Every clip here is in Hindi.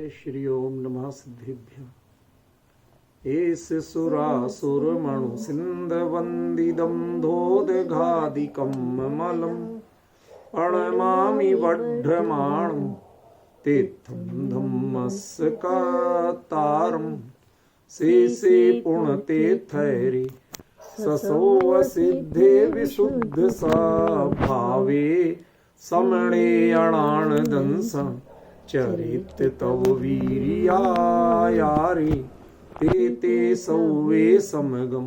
श्री ओम नमः सिद्धिभ्य। एस सुरासुरमणु सिंध वंदिदं धोदघादिकं मलम् प्रणमामि वढ्ढमाणं तीर्थं धम्मस्कातारं शेषे पुण्यतीर्थैरे ससोव सिद्धे विशुद्ध भावे समणे अणानदंसं चरित तव वीर्यायारे ते सौवे समगम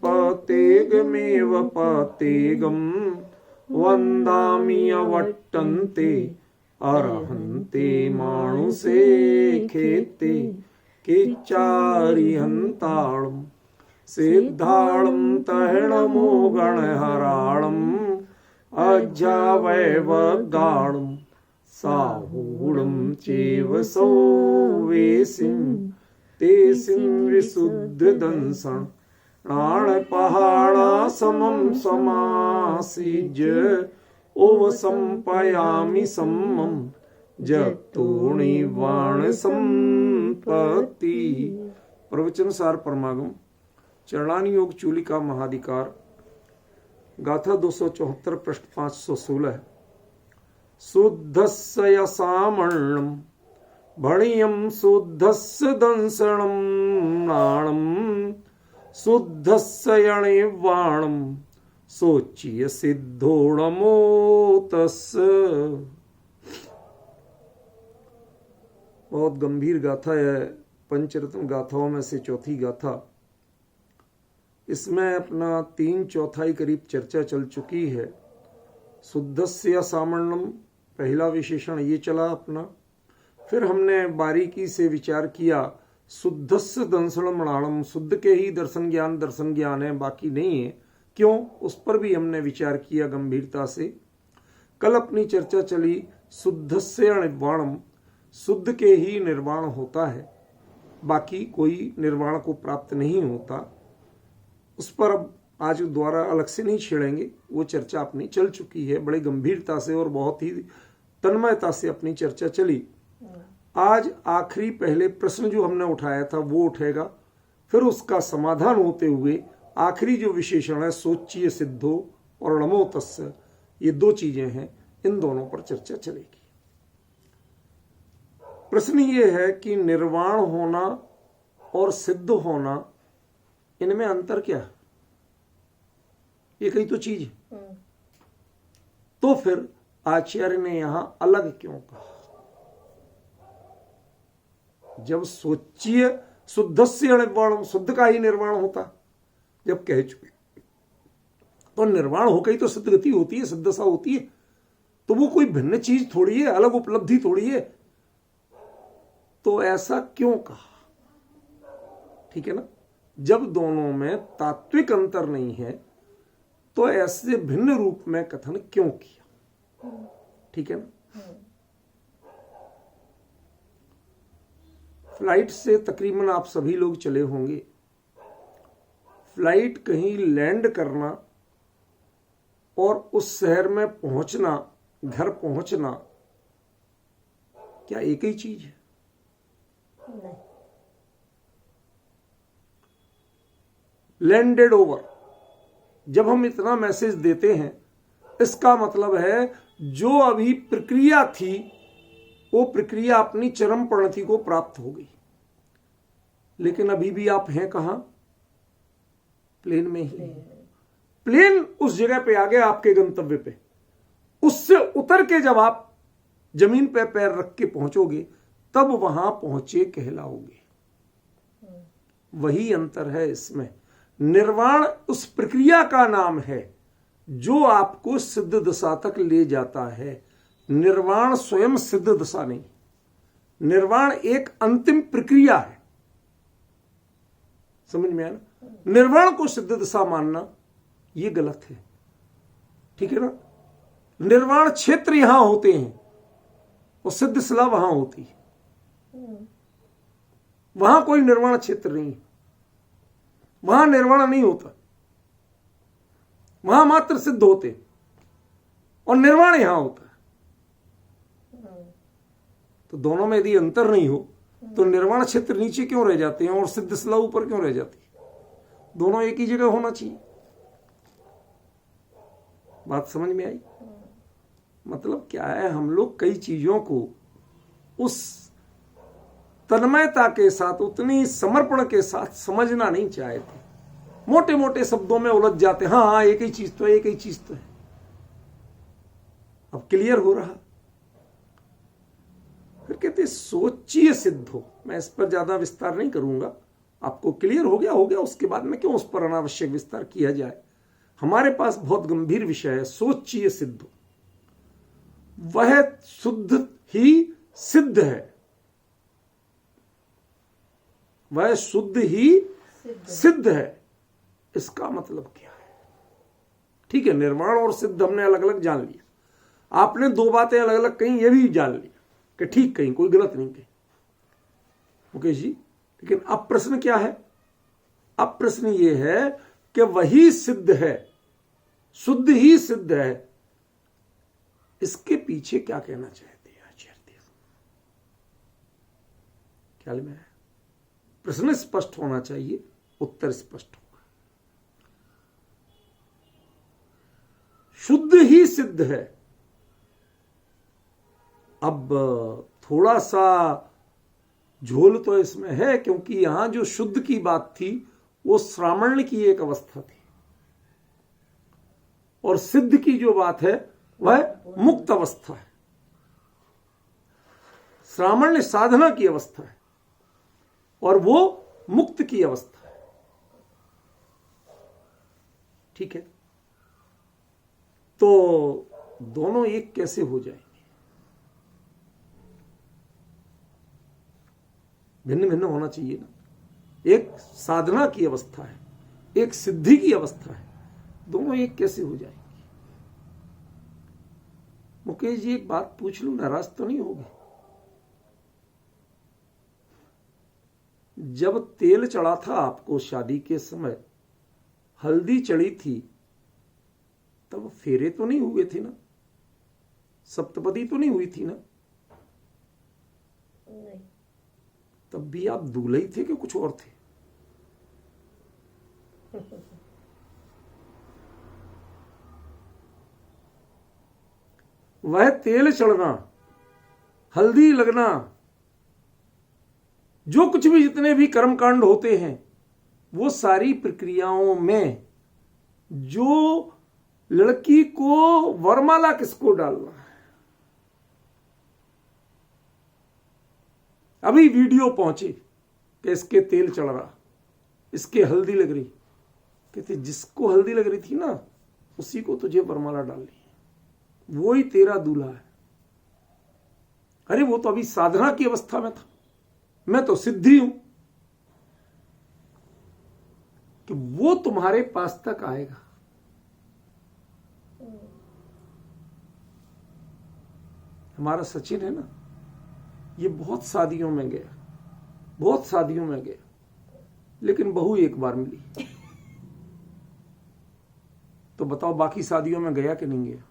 पतेगमेव पतेगम वंदामि अवट्टन्ते अरहन्ते मानुषे खेते किच्चारिहन्ताळं सिद्धाळं तहणमो गणहराळं अज्जावैवगाळं साहूढं चैव सौवेसिं तेसिं विशुद्धदंसं प्राणपहाणासमं समासिज्य ओवसंपयामि सम्मं जतोणिवाण संपत्ति। प्रवचन सार परमागम चरणानी योग चूलिका महाधिकार गाथा 274 पृष्ठ 516। शुद्धस्य यसामर्णं भणियं शुद्धस्य दंसणं नाणं शुद्धस्य यणिवाणं सोच्य सिद्धोणमोतस्य। बहुत गंभीर गाथा है, पंचरत्न गाथाओं में से चौथी गाथा। इसमें अपना 3/4 करीब चर्चा चल चुकी है। शुद्धस्य सामर्णम पहला विशेषण ये चला अपना। फिर हमने बारीकी से विचार किया शुद्धस्य दंसणमणाणम, शुद्ध के ही दर्शन ज्ञान है, बाकी नहीं है। क्यों, उस पर भी हमने विचार किया गंभीरता से। कल अपनी चर्चा चली शुद्धस्य निर्वाणम, शुद्ध के ही निर्वाण होता है, बाकी कोई निर्वाण को प्राप्त नहीं होता। उस पर अब आज द्वारा अलग से नहीं छेड़ेंगे, वो चर्चा अपनी चल चुकी है। बड़े गंभीरता से और बहुत ही तन्मयता से अपनी चर्चा चली। आज आखिरी पहले प्रश्न जो हमने उठाया था वो उठेगा, फिर उसका समाधान होते हुए आखिरी जो विशेषण है सोच्य सिद्धो और नमो तस्य, ये 2 चीजें हैं, इन दोनों पर चर्चा चलेगी। प्रश्न ये है कि निर्वाण होना और सिद्ध होना, इनमें अंतर क्या है? ये कई तो चीज है, तो फिर आचार्य ने यहां अलग क्यों कहा? जब सोचिए शुद्धस्य निर्वाण, शुद्ध का ही निर्वाण होता जब कह चुके, तो निर्वाण होकर ही तो सिद्ध गति होती है, सिद्धसा होती है। तो वो कोई भिन्न चीज थोड़ी है, अलग उपलब्धि थोड़ी है। तो ऐसा क्यों कहा? ठीक है ना, जब दोनों में तात्विक अंतर नहीं है तो ऐसे भिन्न रूप में कथन क्यों किया? ठीक है ना। फ्लाइट से तकरीबन आप सभी लोग चले होंगे। फ्लाइट कहीं लैंड करना और उस शहर में पहुंचना, घर पहुंचना, क्या एक ही चीज है? नहीं। लैंडेड ओवर, जब हम इतना मैसेज देते हैं, इसका मतलब है जो अभी प्रक्रिया थी वो प्रक्रिया अपनी चरम परिणति को प्राप्त हो गई, लेकिन अभी भी आप हैं कहां? प्लेन में ही। प्लेन उस जगह पे आ गया आपके गंतव्य पे, उससे उतर के जब आप जमीन पे पैर रख के पहुंचोगे तब वहां पहुंचे कहलाओगे। वही अंतर है इसमें। निर्वाण उस प्रक्रिया का नाम है जो आपको सिद्ध दशा तक ले जाता है। निर्वाण स्वयं सिद्ध दशा नहीं, निर्वाण एक अंतिम प्रक्रिया है। समझ में आया ना? निर्वाण को सिद्ध दशा मानना यह गलत है। ठीक है ना। निर्वाण क्षेत्र यहां होते हैं और सिद्ध शिला वहां होती है। वहां कोई निर्वाण क्षेत्र नहीं, वहां निर्वाण नहीं होता, वहां मात्र सिद्ध होते और निर्वाण यहां होता है। तो दोनों में यदि अंतर नहीं हो तो निर्वाण क्षेत्र नीचे क्यों रह जाते हैं और सिद्ध सला ऊपर क्यों रह जाती है? दोनों एक ही जगह होना चाहिए। बात समझ में आई? मतलब क्या है, हम लोग कई चीजों को उस तन्मयता के साथ, उतनी समर्पण के साथ समझना नहीं चाहते, मोटे मोटे शब्दों में उलझ जाते। हाँ हाँ, एक ही चीज तो है, एक ही चीज तो है। अब क्लियर हो रहा? फिर कहते सोचिए सिद्ध हो। मैं इस पर ज्यादा विस्तार नहीं करूंगा, आपको क्लियर हो गया उसके बाद में क्यों उस पर अनावश्यक विस्तार किया जाए। हमारे पास बहुत गंभीर विषय है, सोचिए सिद्ध हो। वह शुद्ध ही सिद्ध है, वह शुद्ध ही सिद्ध है। इसका मतलब क्या है? ठीक है, निर्वाण और सिद्ध हमने अलग अलग जान लिया, आपने दो बातें अलग अलग कहीं, ये भी जान लिया कि ठीक कहीं, कोई गलत नहीं कहीं, मुकेश जी। लेकिन अब प्रश्न क्या है? अब प्रश्न ये है कि वही सिद्ध है, शुद्ध ही सिद्ध है, इसके पीछे क्या कहना चाहते हैं आचार्य देव? ख्याल में है? प्रश्न स्पष्ट होना चाहिए, उत्तर स्पष्ट होगा। शुद्ध ही सिद्ध है। अब थोड़ा सा झोल तो इसमें है, क्योंकि यहां जो शुद्ध की बात थी वो श्रामण्य की एक अवस्था थी, और सिद्ध की जो बात है वह मुक्त अवस्था है। श्रामण्य साधना की अवस्था है और वो मुक्त की अवस्था है। ठीक है, तो दोनों एक कैसे हो जाएंगे? भिन्न भिन्न होना चाहिए ना। एक साधना की अवस्था है, एक सिद्धि की अवस्था है, दोनों एक कैसे हो जाएंगे? मुकेश जी एक बात पूछ लूं, नाराज तो नहीं होगी? जब तेल चढ़ा था आपको शादी के समय, हल्दी चढ़ी थी, तब फेरे तो नहीं हुए थे ना? सप्तपदी तो नहीं हुई थी ना? नहीं। तब भी आप दूल्हे ही थे कि कुछ और थे? वह तेल चढ़ना, हल्दी लगना, जो कुछ भी जितने भी कर्मकांड होते हैं, वो सारी प्रक्रियाओं में जो लड़की को वरमाला किसको डालना है? अभी वीडियो पहुंचे कि इसके तेल चढ़ रहा, इसके हल्दी लग रही, कहते जिसको हल्दी लग रही थी ना, उसी को तुझे वरमाला डालनी है, वो ही तेरा दूल्हा है। अरे वो तो अभी साधना की अवस्था में था, मैं तो सिद्धि हूं कि वो तुम्हारे पास तक आएगा। हमारा सचिन है ना, ये बहुत शादियों में गया, बहुत शादियों में गया, लेकिन बहू एक बार मिली। तो बताओ बाकी शादियों में गया कि नहीं गया?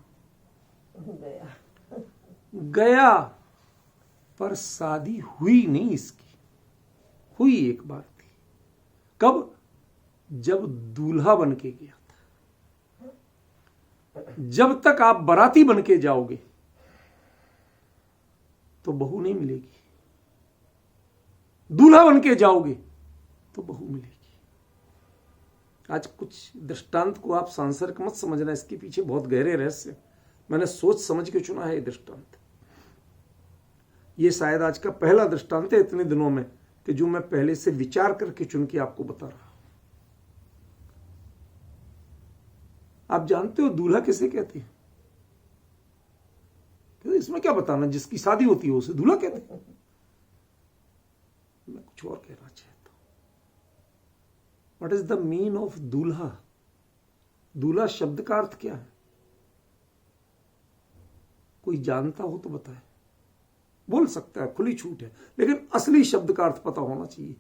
गया, पर शादी हुई नहीं इसकी। हुई एक बार थी, कब? जब दूल्हा बन के गया था। जब तक आप बाराती बन के जाओगे तो बहू नहीं मिलेगी, दूल्हा बन के जाओगे तो बहू मिलेगी। आज कुछ दृष्टांत को आप सांसारिक मत समझना, इसके पीछे बहुत गहरे रहस्य, मैंने सोच समझ के चुना है ये दृष्टांत। ये शायद आज का पहला दृष्टांत है इतने दिनों में कि जो मैं पहले से विचार करके चुन के आपको बता रहा हूं। आप जानते हो दूल्हा किसे कहते हैं? इसमें क्या बताना, जिसकी शादी होती है उसे दूल्हा कहते हैं। मैं कुछ और कहना चाहता हूं। What is the mean of दूल्हा? दूल्हा शब्द का अर्थ क्या है? कोई जानता हो तो बताए, बोल सकता है, खुली छूट है, लेकिन असली शब्द का अर्थ पता होना चाहिए।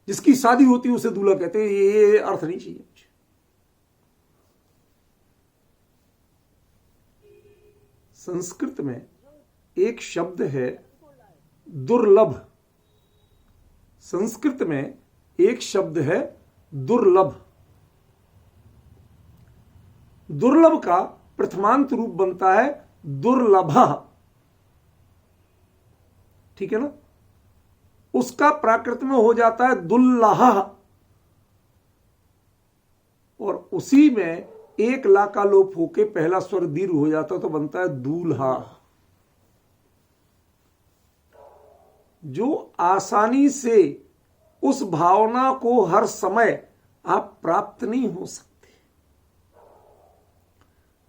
जिसकी शादी होती है उसे दूल्हा कहते हैं, ये अर्थ नहीं चाहिए मुझे। संस्कृत में एक शब्द है दुर्लभ। संस्कृत में एक शब्द है दुर्लभ। दुर्लभ का प्रथमांत रूप बनता है दुर्लभा, ठीक है ना। उसका प्राकृत में हो जाता है दुल्लाहा, और उसी में एक ला का लोप होके पहला स्वर दीर्घ हो जाता है तो बनता है दूल्हा। जो आसानी से उस भावना को हर समय आप प्राप्त नहीं हो सकते।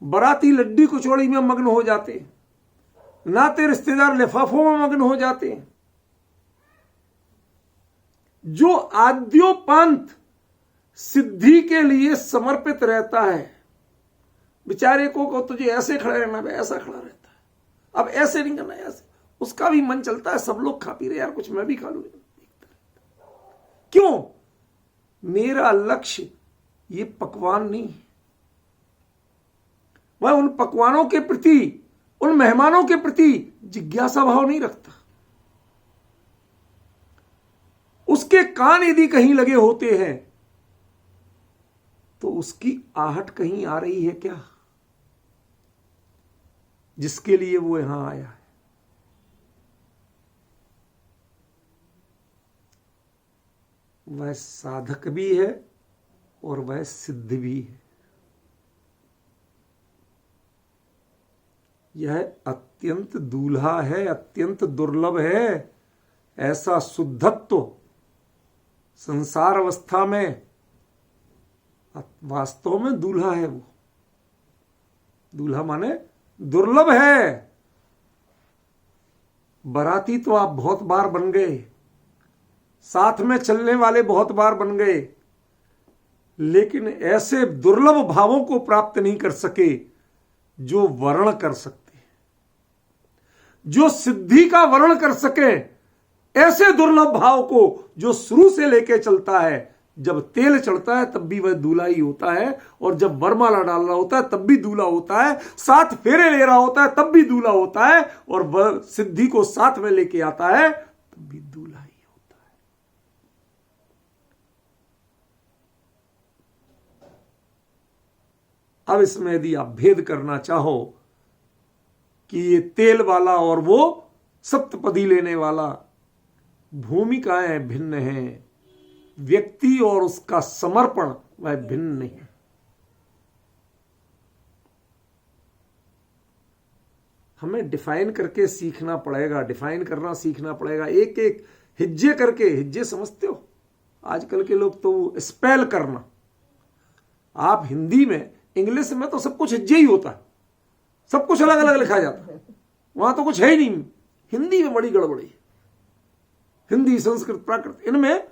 बराती लड्डी कचौड़ी में मग्न हो जाते हैं, नाते रिश्तेदार लिफाफों में मग्न हो जाते हैं। जो आद्योपांत सिद्धि के लिए समर्पित रहता है, बेचारे को तुझे ऐसे खड़ा रहना है, ऐसा खड़ा रहता है, अब ऐसे नहीं करना है, ऐसे। उसका भी मन चलता है, सब लोग खा पी रहे यार, कुछ मैं भी खा लूं। क्यों? मेरा लक्ष्य ये पकवान नहीं है। वह उन पकवानों के प्रति, उन मेहमानों के प्रति जिज्ञासा भाव नहीं रखता। उसके कान यदि कहीं लगे होते हैं तो उसकी आहट कहीं आ रही है क्या, जिसके लिए वो यहां आया है। वह साधक भी है और वह सिद्ध भी है। यह अत्यंत दूल्हा है, अत्यंत दुर्लभ है। ऐसा शुद्धत्व संसार अवस्था में वास्तव में दूल्हा है। वो दूल्हा माने दुर्लभ है। बराती तो आप बहुत बार बन गए, साथ में चलने वाले बहुत बार बन गए, लेकिन ऐसे दुर्लभ भावों को प्राप्त नहीं कर सके जो वर्ण कर सकते, जो सिद्धि का वर्ण कर सके। ऐसे दुर्लभ भाव को जो शुरू से लेके चलता है, जब तेल चढ़ता है तब भी वह दूल्हा ही होता है, और जब वरमाला डाल रहा होता है तब भी दूल्हा होता है, साथ फेरे ले रहा होता है तब भी दूल्हा होता है, और वह सिद्धि को साथ में लेके आता है तब भी दूल्हा ही होता है। अब इसमें यदि आप भेद करना चाहो कि ये तेल वाला और वो सप्तपदी लेने वाला, भूमिकाएं भिन्न हैं, व्यक्ति और उसका समर्पण वह भिन्न नहीं है। हमें डिफाइन करके सीखना पड़ेगा, डिफाइन करना सीखना पड़ेगा, एक एक हिज्जे करके। हिज्जे समझते हो? आजकल के लोग तो स्पेल करना, आप हिंदी में, इंग्लिश में तो सब कुछ हिज्जे ही होता है, सब कुछ अलग अलग लिखा जाता है, वहां तो कुछ है ही नहीं। हिंदी में बड़ी गड़बड़ी है। हिंदी, संस्कृत, प्राकृत, इनमें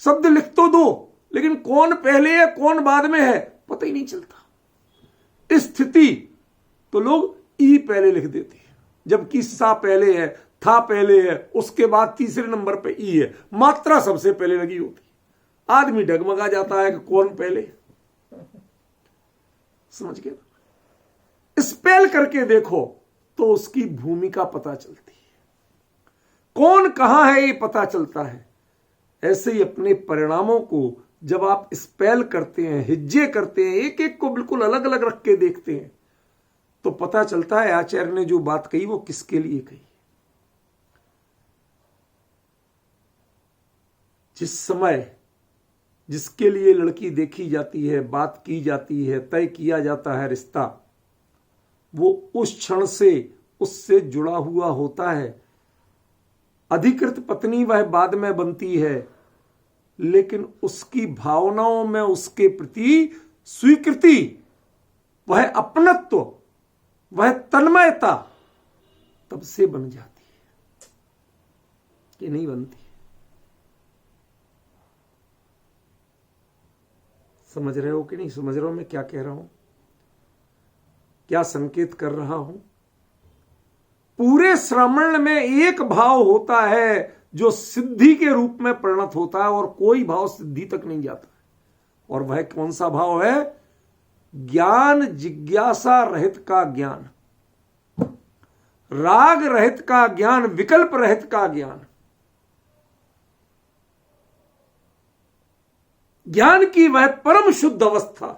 शब्द लिख तो दो, लेकिन कौन पहले है कौन बाद में है पता ही नहीं चलता। स्थिति तो लोग ई पहले लिख देते हैं, जबकि सा पहले है, था पहले है, उसके बाद तीसरे नंबर पे ई है। मात्रा सबसे पहले लगी होती है। आदमी डगमगा जाता है कि कौन पहले है। समझ गए? स्पेल करके देखो तो उसकी भूमिका पता चलती है, कौन कहां है ये पता चलता है। ऐसे ही अपने परिणामों को जब आप स्पेल करते हैं, हिज्जे करते हैं, एक एक को बिल्कुल अलग अलग रख के देखते हैं, तो पता चलता है आचार्य ने जो बात कही वो किसके लिए कही। जिस समय जिसके लिए लड़की देखी जाती है, बात की जाती है, तय किया जाता है रिश्ता, वो उस क्षण से उससे जुड़ा हुआ होता है। अधिकृत पत्नी वह बाद में बनती है, लेकिन उसकी भावनाओं में उसके प्रति स्वीकृति, वह अपनत्व, वह तन्मयता तब से बन जाती है कि नहीं बनती। समझ रहे हो कि नहीं समझ रहे हो मैं क्या कह रहा हूं, क्या संकेत कर रहा हूं? पूरे श्रवण में एक भाव होता है जो सिद्धि के रूप में परिणत होता है, और कोई भाव सिद्धि तक नहीं जाता। और वह कौन सा भाव है? ज्ञान जिज्ञासा रहित का ज्ञान। राग रहित का ज्ञान, विकल्प रहित का ज्ञान, ज्ञान की वह परम शुद्ध अवस्था,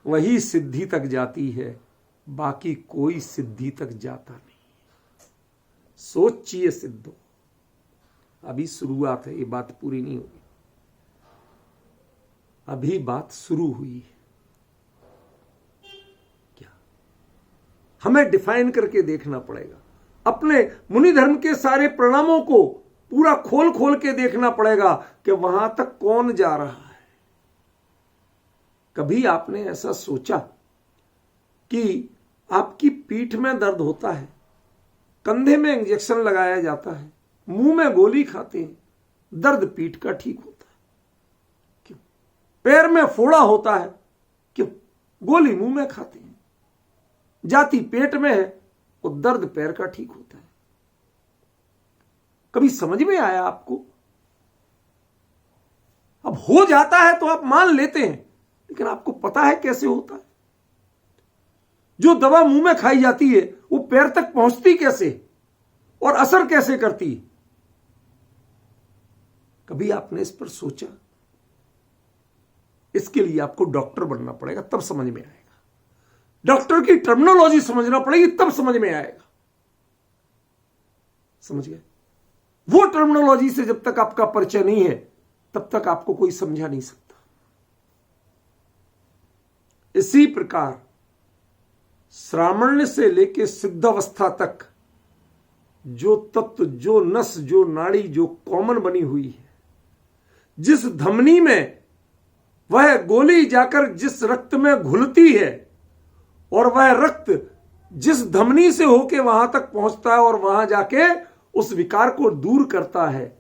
वही सिद्धि तक जाती है, बाकी कोई सिद्धि तक जाता नहीं। सोचिए सिद्धो, अभी शुरुआत है, ये बात पूरी नहीं हुई, अभी बात शुरू हुई है। क्या हमें डिफाइन करके देखना पड़ेगा, अपने मुनि धर्म के सारे परिणामों को पूरा खोल खोल के देखना पड़ेगा कि वहां तक कौन जा रहा है। कभी आपने ऐसा सोचा कि आपकी पीठ में दर्द होता है, कंधे में इंजेक्शन लगाया जाता है, मुंह में गोली खाते हैं, दर्द पीठ का ठीक होता है? क्यों? पैर में फोड़ा होता है, क्यों? गोली मुंह में खाते हैं। जाति पेट में है, वो दर्द पैर का ठीक होता है। कभी समझ में आया आपको? अब हो जाता है तो आप मान लेते हैं, लेकिन आपको पता है कैसे होता है? जो दवा मुंह में खाई जाती है वो पैर तक पहुंचती कैसे और असर कैसे करती है? कभी आपने इस पर सोचा? इसके लिए आपको डॉक्टर बनना पड़ेगा, तब समझ में आएगा। डॉक्टर की टर्मिनोलॉजी समझना पड़ेगी, तब समझ में आएगा। समझ गए? वो टर्मिनोलॉजी से जब तक आपका परिचय नहीं है, तब तक आपको कोई समझा नहीं सकता। इसी प्रकार श्रामण्य से लेकर सिद्धावस्था तक जो तत्व, जो नस, जो नाड़ी, जो कॉमन बनी हुई है, जिस धमनी में वह गोली जाकर जिस रक्त में घुलती है और वह रक्त जिस धमनी से होके वहां तक पहुंचता है और वहां जाके उस विकार को दूर करता है,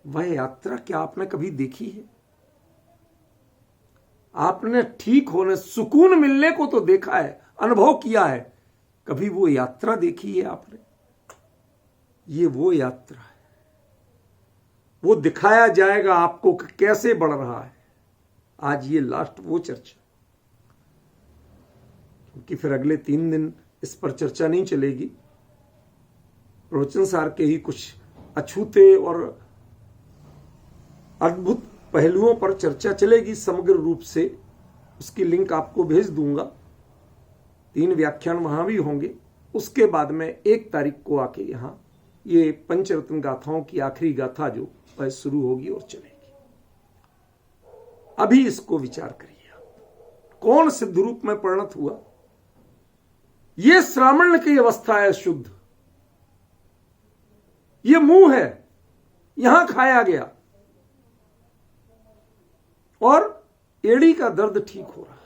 वह यात्रा क्या आपने कभी देखी है? आपने ठीक होने, सुकून मिलने को तो देखा है, अनुभव किया है, कभी वो यात्रा देखी है आपने? ये वो यात्रा है, वो दिखाया जाएगा आपको कि कैसे बढ़ रहा है। आज ये लास्ट वो चर्चा, क्योंकि फिर अगले 3 दिन इस पर चर्चा नहीं चलेगी। प्रवचन सार के ही कुछ अछूते और अद्भुत पहलुओं पर चर्चा चलेगी समग्र रूप से। उसकी लिंक आपको भेज दूंगा। 3 व्याख्यान वहां भी होंगे। उसके बाद में 1 तारीख को आके यहां ये पंचरत्न गाथाओं की आखिरी गाथा जो वह शुरू होगी और चलेगी। अभी इसको विचार करिए, कौन सिद्ध रूप में परिणत हुआ? ये श्रामण्य की अवस्था है शुद्ध। ये मुंह है, यहां खाया गया और एड़ी का दर्द ठीक हो रहा है,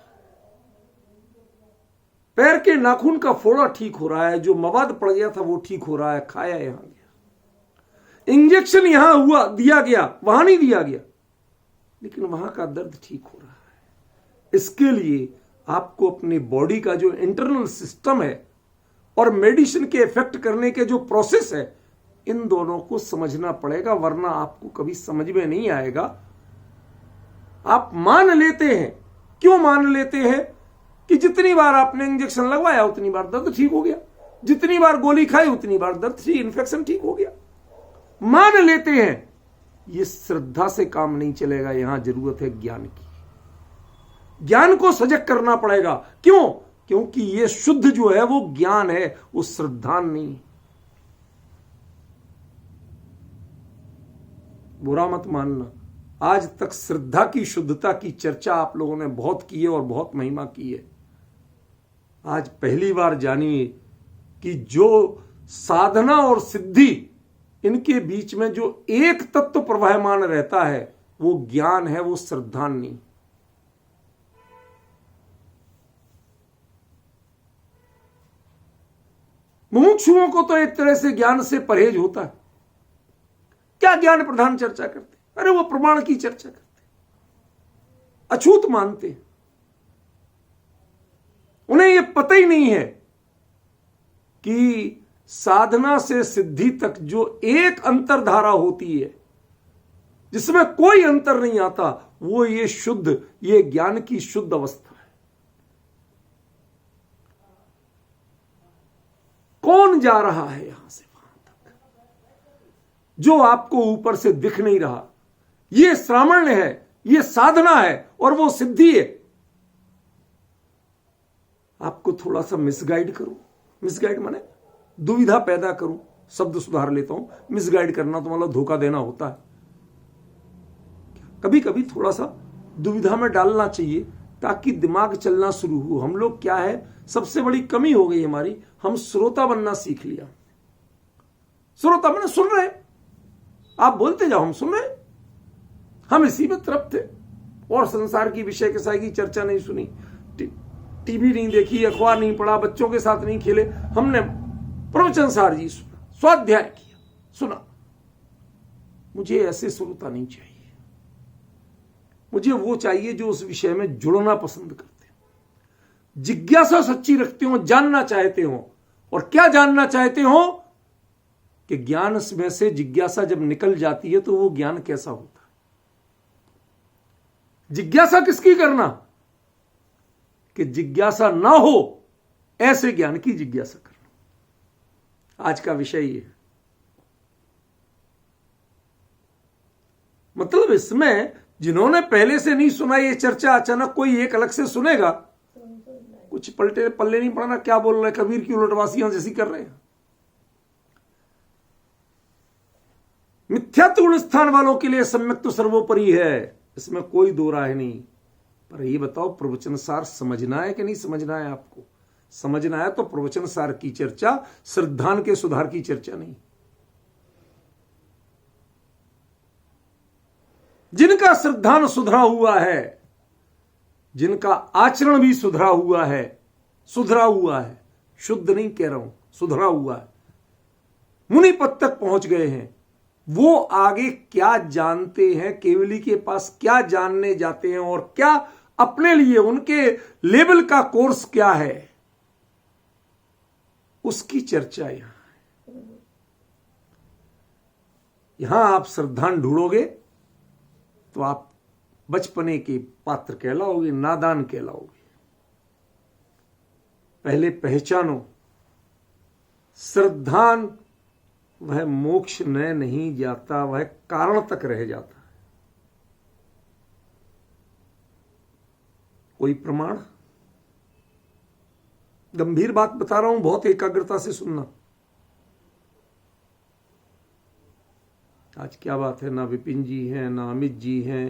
पैर के नाखून का फोड़ा ठीक हो रहा है, जो मवाद पड़ गया था वो ठीक हो रहा है, खाया यहां गया, इंजेक्शन यहां हुआ, दिया गया, वहां नहीं दिया गया, लेकिन वहां का दर्द ठीक हो रहा है। इसके लिए आपको अपनी बॉडी का जो इंटरनल सिस्टम है और मेडिसिन के इफेक्ट करने के जो प्रोसेस है, इन दोनों को समझना पड़ेगा, वरना आपको कभी समझ में नहीं आएगा। आप मान लेते हैं, क्यों मान लेते हैं कि जितनी बार आपने इंजेक्शन लगवाया उतनी बार दर्द ठीक हो गया, जितनी बार गोली खाई उतनी बार दर्द थी, इन्फेक्शन ठीक हो गया, मान लेते हैं। ये श्रद्धा से काम नहीं चलेगा, यहां जरूरत है ज्ञान की। ज्ञान को सजग करना पड़ेगा। क्यों? क्योंकि ये शुद्ध जो है वो ज्ञान है, वो श्रद्धा नहीं। बुरा मत मानना, आज तक श्रद्धा की शुद्धता की चर्चा आप लोगों ने बहुत की है और बहुत महिमा की है। आज पहली बार जानिए कि जो साधना और सिद्धि, इनके बीच में जो एक तत्व प्रवाहमान रहता है वो ज्ञान है, वो श्रद्धा नहीं। मुमुक्षुओं को तो एक तरह से ज्ञान से परहेज होता है। क्या ज्ञान प्रधान चर्चा करते? अरे वो प्रमाण की चर्चा करते, अछूत मानते। उन्हें ये पता ही नहीं है कि साधना से सिद्धि तक जो एक अंतरधारा होती है, जिसमें कोई अंतर नहीं आता, वो ये शुद्ध, ये ज्ञान की शुद्ध अवस्था है। कौन जा रहा है यहां से वहां तक, जो आपको ऊपर से दिख नहीं रहा। ये श्रावण्य है, ये साधना है और वो सिद्धि है। आपको थोड़ा सा मिसगाइड करूं, मिसगाइड माने दुविधा पैदा करूं, शब्द सुधार लेता हूं। मिसगाइड करना तो मतलब धोखा देना होता है। कभी कभी थोड़ा सा दुविधा में डालना चाहिए ताकि दिमाग चलना शुरू हो। हम लोग क्या है, सबसे बड़ी कमी हो गई हमारी, हम श्रोता बनना सीख लिया। श्रोता मैंने सुन रहे, आप बोलते जाओ, हम सुन रहे, हम इसी में तृप्त थे और संसार की विषय के की चर्चा नहीं सुनी, टीवी नहीं देखी, अखबार नहीं पढ़ा, बच्चों के साथ नहीं खेले, हमने प्रवचन सार जी सुना, स्वाध्याय किया, सुना। मुझे ऐसे श्रोता नहीं चाहिए, मुझे वो चाहिए जो उस विषय में जुड़ना पसंद करते हो, जिज्ञासा सच्ची रखते हो, जानना चाहते हो। और क्या जानना चाहते हो कि ज्ञान में से जिज्ञासा जब निकल जाती है तो वो ज्ञान कैसा होता है। जिज्ञासा किसकी करना, कि जिज्ञासा ना हो ऐसे ज्ञान की जिज्ञासा करना। आज का विषय ये है। मतलब इसमें जिन्होंने पहले से नहीं सुना ये चर्चा, अचानक कोई एक अलग से सुनेगा, कुछ पलटे पल्ले नहीं पड़ना, क्या बोल रहे, कबीर की उलटवासियां जैसी कर रहे हैं। मिथ्यात्व गुण स्थान वालों के लिए सम्यक तो सर्वोपरि है, इसमें कोई दो राय नहीं। पर ये बताओ, प्रवचन सार समझना है कि नहीं समझना है? आपको समझना है तो प्रवचन सार की चर्चा, श्रद्धान के सुधार की चर्चा नहीं। जिनका श्रद्धान सुधरा हुआ है, जिनका आचरण भी सुधरा हुआ है, सुधरा हुआ है, शुद्ध नहीं कह रहा हूं, सुधरा हुआ है, मुनि पद तक पहुंच गए हैं, वो आगे क्या जानते हैं, केवली के पास क्या जानने जाते हैं और क्या अपने लिए उनके लेवल का कोर्स क्या है, उसकी चर्चा यहां है। यहां आप श्रद्धान ढूंढोगे तो आप बचपने के पात्र कहलाओगे, नादान कहलाओगे। पहले पहचानो, श्रद्धान वह मोक्ष में नहीं जाता, वह कारण तक रह जाता है। कोई प्रमाण? गंभीर बात बता रहा हूं, बहुत एकाग्रता से सुनना। आज क्या बात है, ना विपिन जी हैं, ना अमित जी हैं,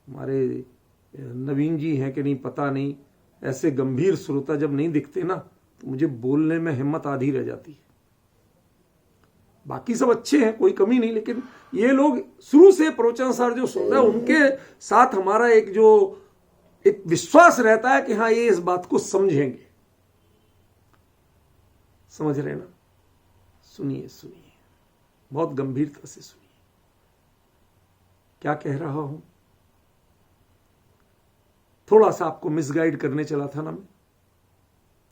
हमारे नवीन जी हैं कि नहीं पता नहीं। ऐसे गंभीर श्रोता जब नहीं दिखते ना तो मुझे बोलने में हिम्मत आधी रह जाती है। बाकी सब अच्छे हैं, कोई कमी नहीं, लेकिन ये लोग शुरू से प्रवचन सार जो सुन रहे हैं उनके साथ हमारा एक विश्वास रहता है कि हाँ ये इस बात को समझेंगे। समझ रहे ना? सुनिए सुनिए, बहुत गंभीरता से सुनिए क्या कह रहा हूं। थोड़ा सा आपको मिसगाइड करने चला था ना मैं,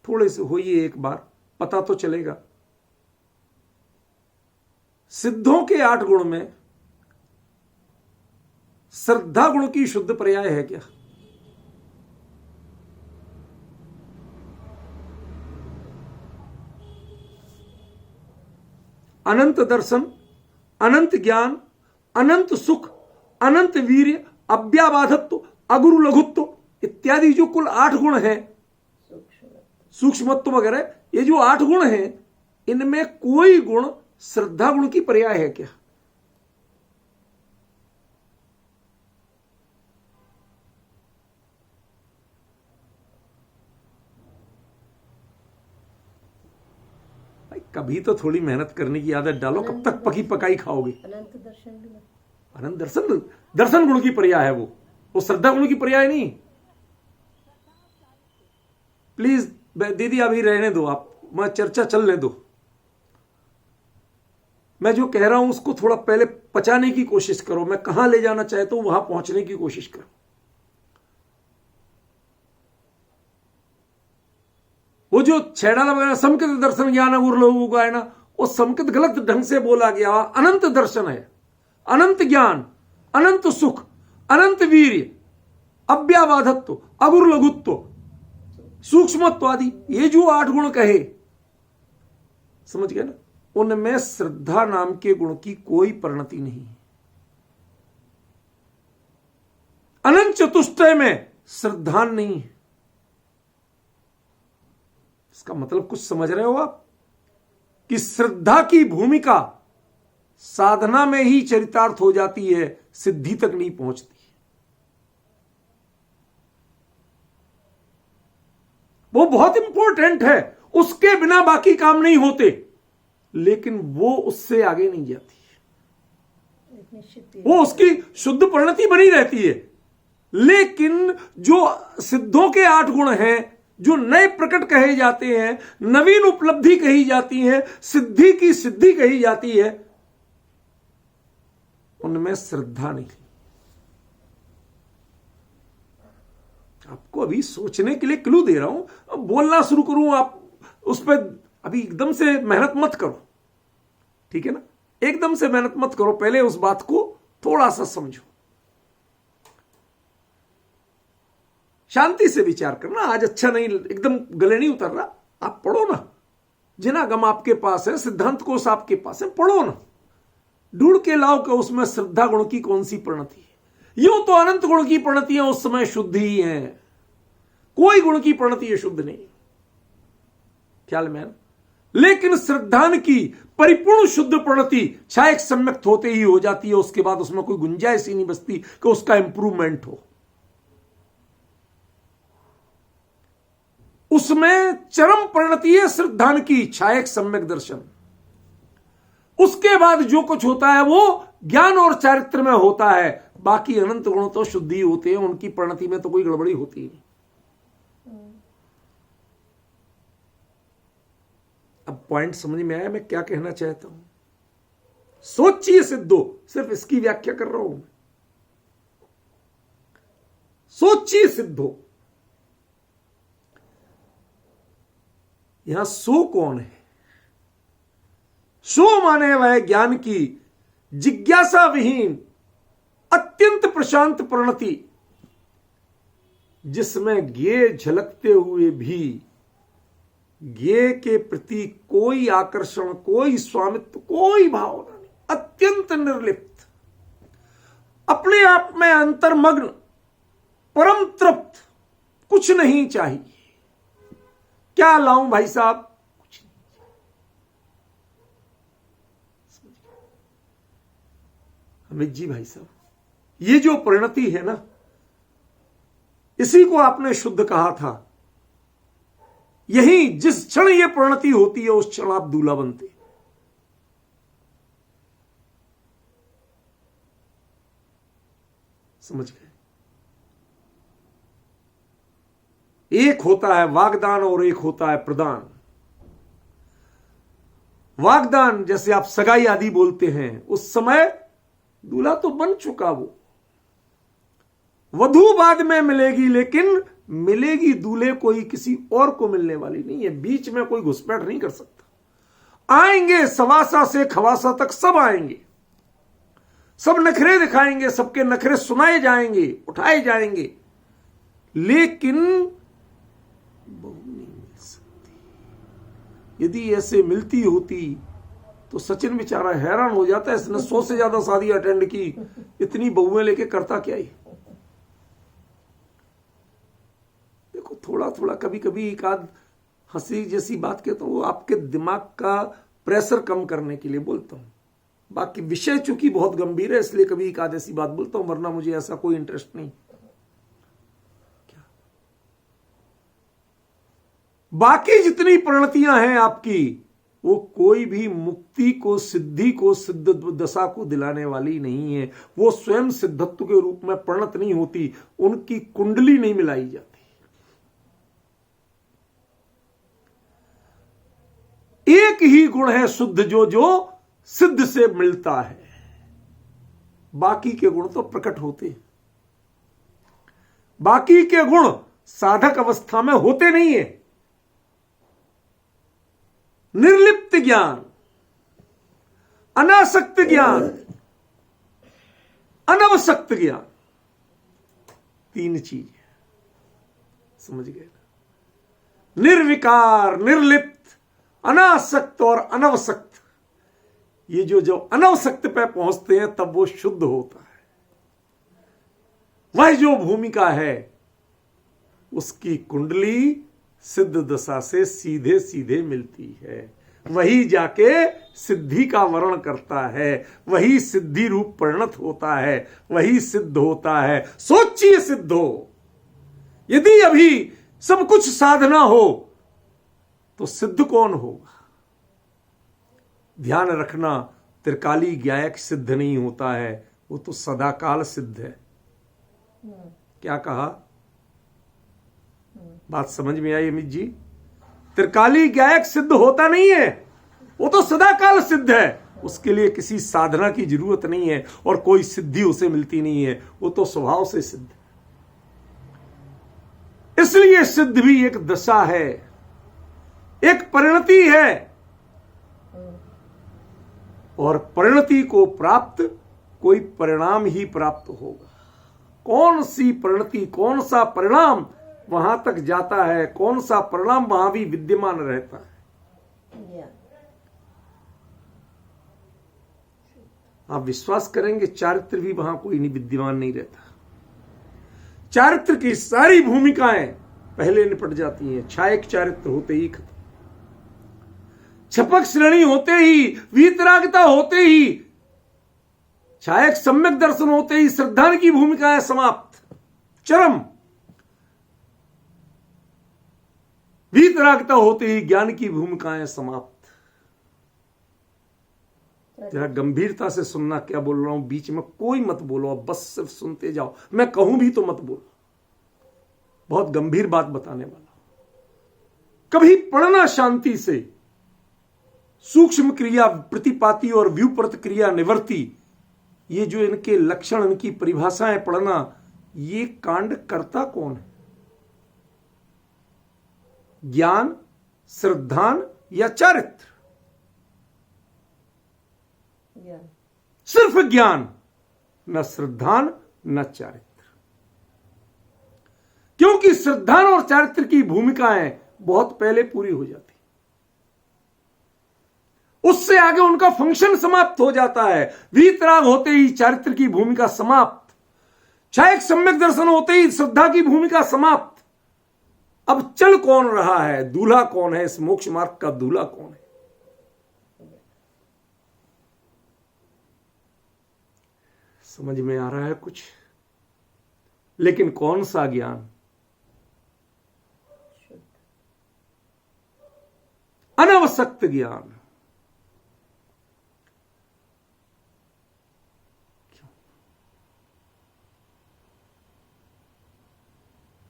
थोड़े से होइए एक बार, पता तो चलेगा। सिद्धों के 8 गुण में श्रद्धा गुण की शुद्ध पर्याय है क्या? अनंत दर्शन, अनंत ज्ञान, अनंत सुख, अनंत वीर्य, अव्याबाधत्व, अगुरु लघुत्व इत्यादि जो कुल 8 गुण हैं, सूक्ष्मत्व वगैरह, ये जो 8 गुण हैं, इनमें कोई गुण श्रद्धा गुण की पर्याय है क्या? कभी तो थोड़ी मेहनत करने की आदत डालो, कब तक पकी पकाई खाओगे? अनंत दर्शन, दर्शन गुण की पर्याय है वो श्रद्धा गुण की पर्याय नहीं। प्लीज दीदी अभी रहने दो, आप मैं चर्चा चलने दो। मैं जो कह रहा हूं उसको थोड़ा पहले पचाने की कोशिश करो। मैं कहां ले जाना चाहता हूं वहां पहुंचने की कोशिश करो। वो जो छेड़ा वगैरह समकित दर्शन ज्ञान गुरु का है ना, वो समकित गलत ढंग से बोला गया। अनंत दर्शन है, अनंत ज्ञान, अनंत सुख, अनंत वीर्य, अव्याबाधत्व, अगुरु लघुत्व, सूक्ष्मत्व आदि, ये जो 8 गुण कहे, समझ गए ना? उनमें श्रद्धा नाम के गुण की कोई परिणति नहीं है। अनंत चतुष्टय में श्रद्धा नहीं है। इसका मतलब कुछ समझ रहे हो आप कि श्रद्धा की भूमिका साधना में ही चरितार्थ हो जाती है, सिद्धि तक नहीं पहुंचती। वो बहुत इंपॉर्टेंट है, उसके बिना बाकी काम नहीं होते, लेकिन वो उससे आगे नहीं जाती, वो उसकी शुद्ध परिणति बनी रहती है। लेकिन जो सिद्धों के 8 गुण हैं, जो नए प्रकट कहे जाते हैं, नवीन उपलब्धि कही जाती है, सिद्धि की सिद्धि कही जाती है, उनमें श्रद्धा नहीं। आपको अभी सोचने के लिए क्लू दे रहा हूं, अब बोलना शुरू करूं, आप उस पर अभी एकदम से मेहनत मत करो, ठीक है ना? एकदम से मेहनत मत करो, पहले उस बात को थोड़ा सा समझो, शांति से विचार करना। आज अच्छा नहीं, एकदम गले नहीं उतर रहा, आप पढ़ो ना, जिना गम आपके पास है, सिद्धांत कोश आपके पास है, पढ़ो ना, ढूंढ के लाओ कि उसमें श्रद्धा गुण की कौन सी परिणति है। यूं तो अनंत गुण की परिणतियां उस समय शुद्ध ही हैं, कोई गुण की परिणति शुद्ध नहीं, ख्याल में? लेकिन श्रद्धान की परिपूर्ण शुद्ध परिणति क्षायक सम्यक्त होते ही हो जाती है, उसके बाद उसमें कोई गुंजाइश ही नहीं बचती कि उसका इंप्रूवमेंट हो। उसमें चरम परिणति है श्रद्धान की, क्षायक सम्यक दर्शन। उसके बाद जो कुछ होता है वो ज्ञान और चारित्र में होता है, बाकी अनंत गुण तो शुद्ध ही होते हैं, उनकी परिणति में तो कोई गड़बड़ी होती नहीं। अब पॉइंट समझ में आया मैं क्या कहना चाहता हूं? सोचिए सिद्धो, सिर्फ इसकी व्याख्या कर रहा हूं मैं। सोचिए सिद्धो, यहां सो कौन है? सो माने वह ज्ञान की जिज्ञासा विहीन अत्यंत प्रशांत परिणति, जिसमें ज्ञेय झलकते हुए भी ज्ञेय के प्रति कोई आकर्षण, कोई स्वामित्व, कोई भावना नहीं, अत्यंत निर्लिप्त, अपने आप में अंतर्मग्न, परम तृप्त, कुछ नहीं चाहिए। क्या लाऊं भाई साहब? कुछ नहीं। अमित जी भाई साहब, ये जो परिणति है ना, इसी को आपने शुद्ध कहा था। यही जिस क्षण ये परिणति होती है, उस क्षण आप दूल्हा बनते। समझ गए? एक होता है वागदान और एक होता है प्रदान। वागदान जैसे आप सगाई आदि बोलते हैं, उस समय दूल्हा तो बन चुका, वो वधू बाद में मिलेगी, लेकिन मिलेगी दूल्हे को ही, किसी और को मिलने वाली नहीं है। बीच में कोई घुसपैठ नहीं कर सकता। आएंगे सवासा से खवासा तक, सब आएंगे, सब नखरे दिखाएंगे, सबके नखरे सुनाए जाएंगे, उठाए जाएंगे, लेकिन बहू नहीं मिल सकती। यदि ऐसे मिलती होती तो सचिन बेचारा हैरान हो जाता है, इसने 100 से ज्यादा शादी अटेंड की, इतनी बहुएं लेके करता क्या ही। देखो थोड़ा थोड़ा कभी कभी एक आध हंसी जैसी बात कहता हूं, आपके दिमाग का प्रेशर कम करने के लिए बोलता हूं। बाकी विषय चूंकि बहुत गंभीर है, इसलिए कभी एक आध ऐसी बात बोलता हूं, वरना मुझे ऐसा कोई इंटरेस्ट नहीं। क्या बाकी जितनी परिणतियां हैं आपकी, वो कोई भी मुक्ति को, सिद्धि को, सिद्ध दशा को दिलाने वाली नहीं है। वो स्वयं सिद्धत्व के रूप में परिणत नहीं होती, उनकी कुंडली नहीं मिलाई जाती। एक ही गुण है शुद्ध, जो सिद्ध से मिलता है, बाकी के गुण तो प्रकट होते हैं। बाकी के गुण साधक अवस्था में होते नहीं है। निर्लिप्त ज्ञान, अनासक्त ज्ञान, अनवसक्त ज्ञान, 3 चीज समझ गए? निर्विकार, निर्लिप्त अनासक्त और अनवसक्त, ये जो अनवसक्त पे पहुंचते हैं तब वो शुद्ध होता है। वह जो भूमिका है उसकी कुंडली सिद्ध दशा से सीधे सीधे मिलती है, वही जाके सिद्धि का वर्ण करता है, वही सिद्धि रूप परिणत होता है, वही सिद्ध होता है। सोचिए सिद्ध हो, यदि अभी सब कुछ साधना हो तो सिद्ध कौन होगा? ध्यान रखना, त्रिकाली ज्ञायक सिद्ध नहीं होता है, वो तो सदाकाल सिद्ध है। क्या कहा? बात समझ में आई अमित जी? त्रिकाली ज्ञायक सिद्ध होता नहीं है, वो तो सदाकाल सिद्ध है। उसके लिए किसी साधना की जरूरत नहीं है और कोई सिद्धि उसे मिलती नहीं है, वो तो स्वभाव से सिद्ध है। इसलिए सिद्ध भी एक दशा है, एक परिणति है, और परिणति को प्राप्त कोई परिणाम ही प्राप्त होगा। कौन सी परिणति, कौन सा परिणाम वहां तक जाता है, कौन सा परिणाम वहां भी विद्यमान रहता है। आप विश्वास करेंगे, चारित्र भी वहां कोई नहीं विद्यमान नहीं रहता। चारित्र की सारी भूमिकाएं पहले निपट जाती हैं। छायक चारित्र होते ही खत्म, छपक श्रेणी होते ही, वीतरागता होते ही, छायक सम्यक दर्शन होते ही श्रद्धा की भूमिकाएं समाप्त, चरम। वीतरागता होते ही ज्ञान की भूमिकाएं समाप्त। जरा गंभीरता से सुनना क्या बोल रहा हूं, बीच में कोई मत बोलो, अब बस सिर्फ सुनते जाओ, मैं कहूं भी तो मत बोलो। बहुत गंभीर बात बताने वाला। कभी पढ़ना शांति से, सूक्ष्म क्रिया प्रतिपाती और व्युपरत क्रिया निवर्ती, ये जो इनके लक्षण, इनकी परिभाषाएं पढ़ना, ये कांड करता कौन है? ज्ञान, श्रद्धान या चारित्र? सिर्फ ज्ञान, न श्रद्धान न चारित्र। क्योंकि श्रद्धान और चारित्र की भूमिकाएं बहुत पहले पूरी हो जाती, उससे आगे उनका फंक्शन समाप्त हो जाता है। वीतराग होते ही चारित्र की भूमिका समाप्त, छायक सम्यक दर्शन होते ही श्रद्धा की भूमिका समाप्त। अब चल कौन रहा है? दूल्हा कौन है? इस मोक्ष मार्ग का दूल्हा कौन है? समझ में आ रहा है कुछ? लेकिन कौन सा ज्ञान? अनावसक्त ज्ञान।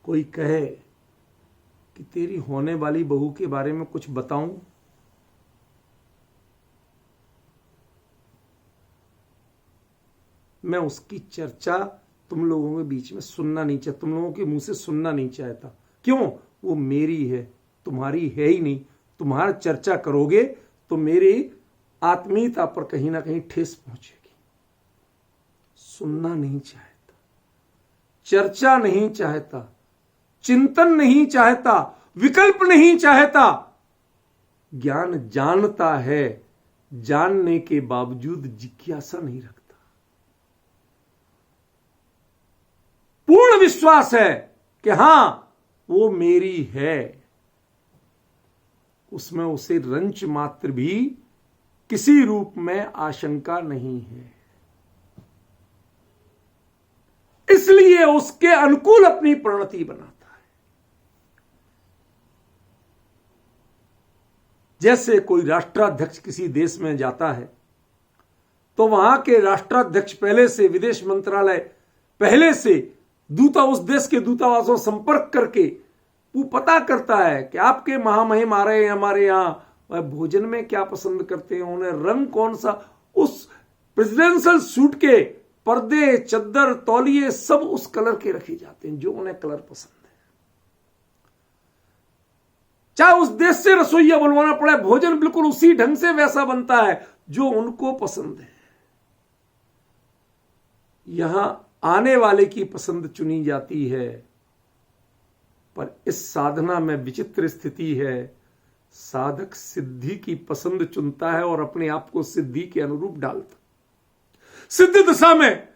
कोई कहे कि तेरी होने वाली बहू के बारे में कुछ बताऊं, मैं उसकी चर्चा तुम लोगों के बीच में सुनना नहीं चाहता, तुम लोगों के मुंह से सुनना नहीं चाहता। क्यों? वो मेरी है, तुम्हारी है ही नहीं। तुम्हारा चर्चा करोगे तो मेरी आत्मीयता पर कहीं ना कहीं ठेस पहुंचेगी। सुनना नहीं चाहता, चर्चा नहीं चाहता, चिंतन नहीं चाहता, विकल्प नहीं चाहता। ज्ञान जानता है, जानने के बावजूद जिज्ञासा नहीं रखता। पूर्ण विश्वास है कि हां वो मेरी है, उसमें उसे रंच मात्र भी किसी रूप में आशंका नहीं है। इसलिए उसके अनुकूल अपनी परिणति बनाता है। जैसे कोई राष्ट्राध्यक्ष किसी देश में जाता है तो वहां के राष्ट्राध्यक्ष पहले से, विदेश मंत्रालय पहले से दूता, उस देश के दूतावासों संपर्क करके वो पता करता है कि आपके महामहिम आ रहे हैं हमारे यहां, वह भोजन में क्या पसंद करते हैं, उन्हें रंग कौन सा, उस प्रेसिडेंशियल सूट के पर्दे, चद्दर, तौलिए सब उस कलर के रखे जाते हैं जो उन्हें कलर पसंद है। चाहे उस देश से रसोइया बुलवाना पड़े, भोजन बिल्कुल उसी ढंग से वैसा बनता है जो उनको पसंद है। यहां आने वाले की पसंद चुनी जाती है। पर इस साधना में विचित्र स्थिति है, साधक सिद्धि की पसंद चुनता है और अपने आप को सिद्धि के अनुरूप डालता। सिद्ध दशा में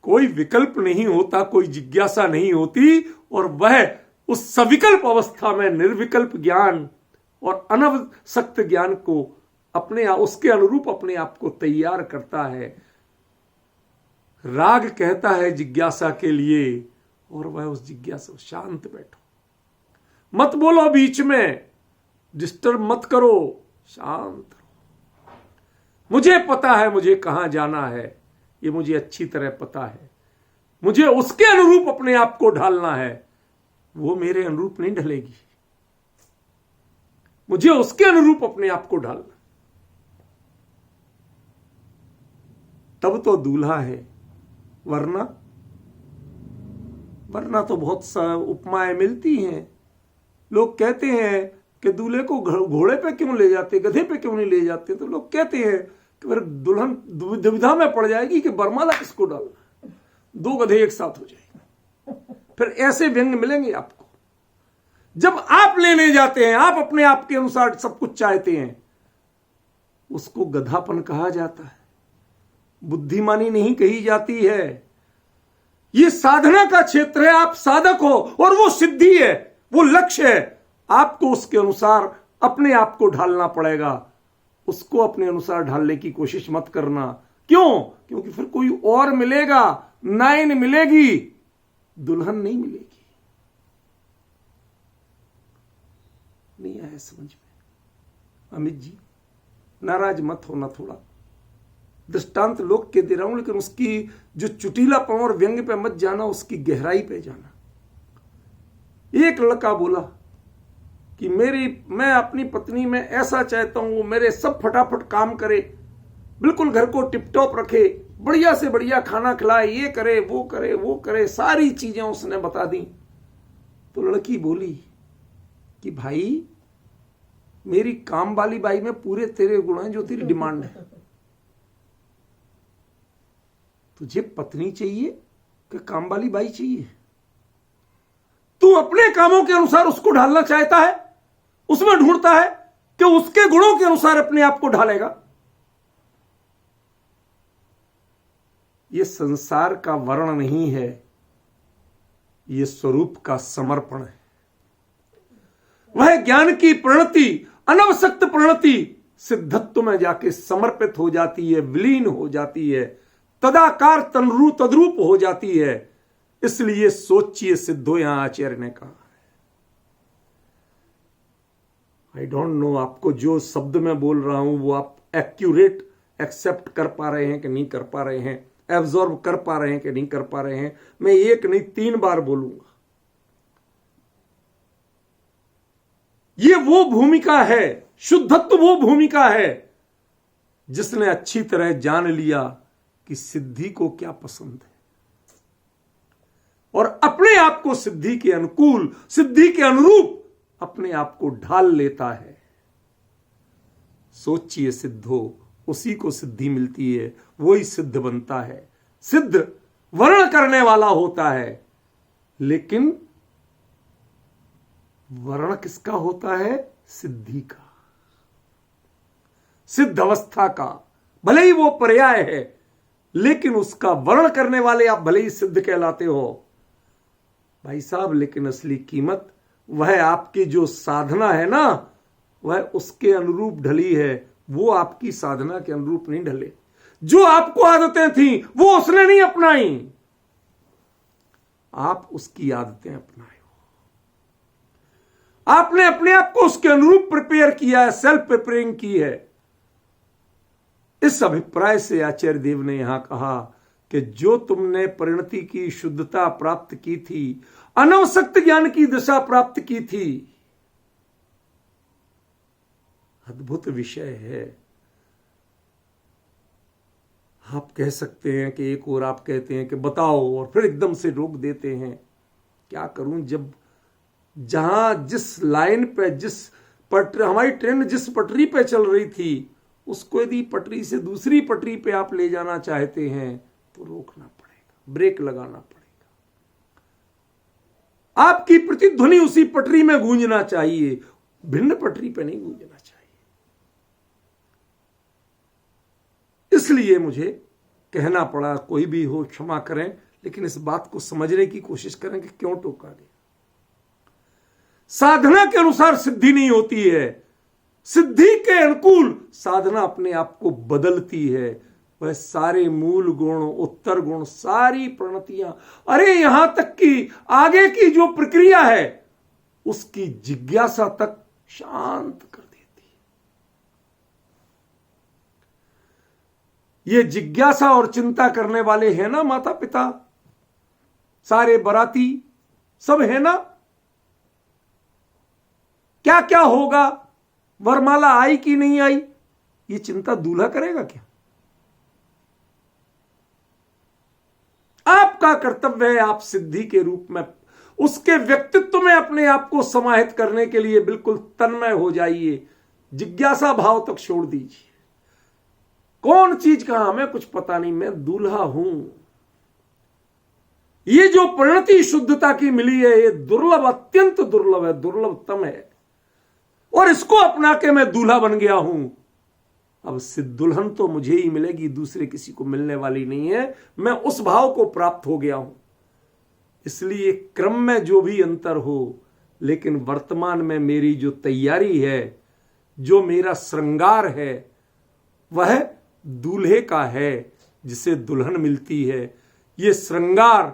कोई विकल्प नहीं होता, कोई जिज्ञासा नहीं होती, और वह उस सविकल्प अवस्था में निर्विकल्प ज्ञान और अनवसक्त ज्ञान को उसके अनुरूप अपने आप को तैयार करता है। राग कहता है जिज्ञासा के लिए, और वह उस जिज्ञासा, शांत बैठो, मत बोलो बीच में, डिस्टर्ब मत करो, शांत रहो। मुझे पता है मुझे कहां जाना है, ये मुझे अच्छी तरह पता है, मुझे उसके अनुरूप अपने आप को ढालना है, वो मेरे अनुरूप नहीं ढलेगी, मुझे उसके अनुरूप अपने आप को ढालना, तब तो दूल्हा है। वरना तो बहुत सा उपमाएं मिलती हैं। लोग कहते हैं कि दूल्हे को घोड़े पे क्यों ले जाते, गधे पे क्यों नहीं ले जाते, तो लोग कहते हैं कि फिर दुल्हन दुविधा में पड़ जाएगी कि बरमाला किसको डालना, 2 गधे एक साथ हो जाएंगे। फिर ऐसे व्यंग मिलेंगे आपको। जब आप लेने जाते हैं, आप अपने आप के अनुसार सब कुछ चाहते हैं, उसको गधापन कहा जाता है, बुद्धिमानी नहीं कही जाती है। ये साधना का क्षेत्र है, आप साधक हो और वो सिद्धि है, वो लक्ष्य है। आपको उसके अनुसार अपने आप को ढालना पड़ेगा। उसको अपने अनुसार ढालने की कोशिश मत करना। क्यों? क्योंकि फिर कोई और मिलेगा, नाइन मिलेगी, दुल्हन नहीं मिलेगी। नहीं आया समझ में? अमित जी नाराज मत होना, थोड़ा दृष्टांत लोग के दे रहा हूं, लेकिन उसकी जो चुटीलापन और व्यंग पे मत जाना, उसकी गहराई पे जाना। एक लड़का बोला कि मैं अपनी पत्नी में ऐसा चाहता हूं, वो मेरे सब फटाफट काम करे, बिल्कुल घर को टिपटॉप रखे, बढ़िया से बढ़िया खाना खिलाए, ये करे वो करे वो करे, सारी चीजें उसने बता दी। तो लड़की बोली कि भाई मेरी काम वाली बाई में पूरे तेरे गुण हैं जो तेरी डिमांड है। तुझे पत्नी चाहिए कि काम वाली बाई चाहिए? तू अपने कामों के अनुसार उसको ढालना चाहता है, उसमें ढूंढता है कि उसके गुणों के अनुसार अपने आप को ढालेगा। यह संसार का वर्ण नहीं है, यह स्वरूप का समर्पण है। वह ज्ञान की प्रणति, अनवसक्त प्रणति सिद्धत्व में जाके समर्पित हो जाती है, विलीन हो जाती है, तदाकार तद्रूप हो जाती है। इसलिए सोचिए सिद्धो, यहां आचार्य ने कहा। आई डोंट नो आपको जो शब्द मैं बोल रहा हूं वो आप एक्यूरेट एक्सेप्ट कर पा रहे हैं कि नहीं कर पा रहे हैं, एब्जॉर्ब कर पा रहे हैं कि नहीं कर पा रहे हैं। मैं एक नहीं 3 बार बोलूंगा। ये वो भूमिका है, शुद्धत्व वो भूमिका है जिसने अच्छी तरह जान लिया कि सिद्धि को क्या पसंद है और अपने आप को सिद्धि के अनुकूल, सिद्धि के अनुरूप अपने आप को ढाल लेता है। सोचिए सिद्धो, उसी को सिद्धि मिलती है, वही सिद्ध बनता है। सिद्ध वर्ण करने वाला होता है, लेकिन वर्ण किसका होता है? सिद्धि का, सिद्ध अवस्था का। भले ही वो पर्याय है, लेकिन उसका वर्ण करने वाले आप भले ही सिद्ध कहलाते हो भाई साहब, लेकिन असली कीमत वह आपकी जो साधना है ना, वह उसके अनुरूप ढली है। वो आपकी साधना के अनुरूप नहीं ढले। जो आपको आदतें थी वो उसने नहीं अपनाई, आप उसकी आदतें अपनाए हो। आपने अपने आप को उसके अनुरूप प्रिपेयर किया है, सेल्फ प्रिपेयरिंग की है। इस अभिप्राय से आचार्य देव ने यहां कहा कि जो तुमने परिणति की शुद्धता प्राप्त की थी, अनवसक्त ज्ञान की दशा प्राप्त की थी, अद्भुत विषय है। आप कह सकते हैं कि एक और आप कहते हैं कि बताओ, और फिर एकदम से रोक देते हैं। क्या करूं, जब जहां जिस लाइन पे, जिस पटरी, हमारी ट्रेन जिस पटरी पे चल रही थी, उसको यदि पटरी से दूसरी पटरी पे आप ले जाना चाहते हैं तो रोकना पड़ेगा, ब्रेक लगाना पड़ेगा। आपकी प्रतिध्वनि उसी पटरी में गूंजना चाहिए। भिन्न पटरी पे नहीं गूंजना चाहिए। इसलिए मुझे कहना पड़ा, कोई भी हो क्षमा करें, लेकिन इस बात को समझने की कोशिश करें कि क्यों टोका गया। साधना के अनुसार सिद्धि नहीं होती है, सिद्धि के अनुकूल साधना अपने आप को बदलती है। वह सारे मूल गुण, उत्तर गुण, सारी प्रणतियां, अरे यहां तक कि आगे की जो प्रक्रिया है उसकी जिज्ञासा तक शांत कर देती है। ये जिज्ञासा और चिंता करने वाले हैं ना माता पिता, सारे बराती सब है ना। क्या क्या होगा, वरमाला आई कि नहीं आई, ये चिंता दूल्हा करेगा क्या? आपका कर्तव्य है, आप सिद्धि के रूप में उसके व्यक्तित्व में अपने आप को समाहित करने के लिए बिल्कुल तन्मय हो जाइए। जिज्ञासा भाव तक छोड़ दीजिए। कौन चीज कहां, हमें कुछ पता नहीं, मैं दूल्हा हूं। ये जो परिणति शुद्धता की मिली है, ये दुर्लभ, अत्यंत दुर्लभ है, दुर्लभतम है, और इसको अपना के मैं दूल्हा बन गया हूं। अब सिद्ध दुल्हन तो मुझे ही मिलेगी, दूसरे किसी को मिलने वाली नहीं है। मैं उस भाव को प्राप्त हो गया हूं। इसलिए क्रम में जो भी अंतर हो, लेकिन वर्तमान में मेरी जो तैयारी है, जो मेरा श्रृंगार है, वह दूल्हे का है जिसे दुल्हन मिलती है। ये श्रृंगार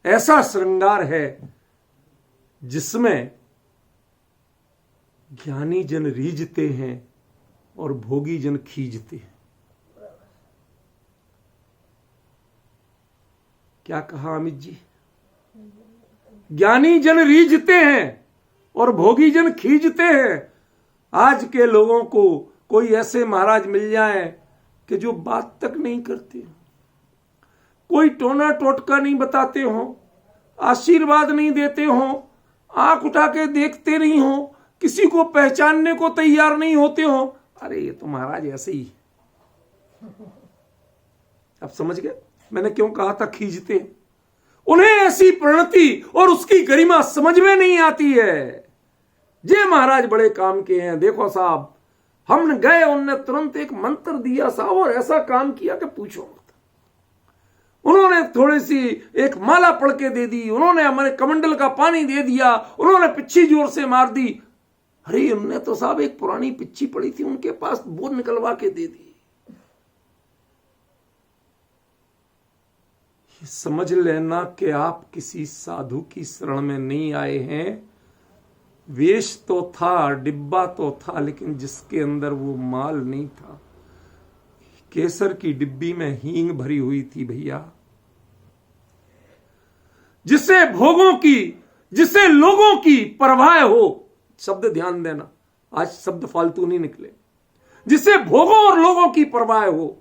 ऐसा श्रृंगार है जिसमें ज्ञानी जन रीझते हैं और भोगी जन खींचते हैं। क्या कहा अमित जी? ज्ञानी जन रीझते हैं और भोगी जन खींचते हैं। आज के लोगों को कोई ऐसे महाराज मिल जाए कि जो बात तक नहीं करते, कोई टोना टोटका नहीं बताते हो, आशीर्वाद नहीं देते हो, आंख उठा के देखते नहीं हो, किसी को पहचानने को तैयार नहीं होते हो। अरे ये तो महाराज ऐसे ही। अब समझ गए मैंने क्यों कहा था खींचते? उन्हें ऐसी प्रणति और उसकी गरिमा समझ में नहीं आती है। जे महाराज बड़े काम के हैं, देखो साहब, हम गए, उनने तुरंत एक मंत्र दिया साहब और ऐसा काम किया कि पूछो मत। उन्होंने थोड़ी सी एक माला पढ़ के दे दी, उन्होंने हमारे कमंडल का पानी दे दिया, उन्होंने पिच्छी जोर से मार दी। अरे उनने तो साहब एक पुरानी पिच्छी पड़ी थी उनके पास, वो निकलवा के दे दी। ये समझ लेना कि आप किसी साधु की शरण में नहीं आए हैं। वेश तो था, डिब्बा तो था, लेकिन जिसके अंदर वो माल नहीं था। केसर की डिब्बी में हींग भरी हुई थी भैया। जिसे भोगों की, जिसे लोगों की परवाह हो, शब्द ध्यान देना, आज शब्द फालतू नहीं निकले, जिसे भोगों और लोगों की परवाह हो,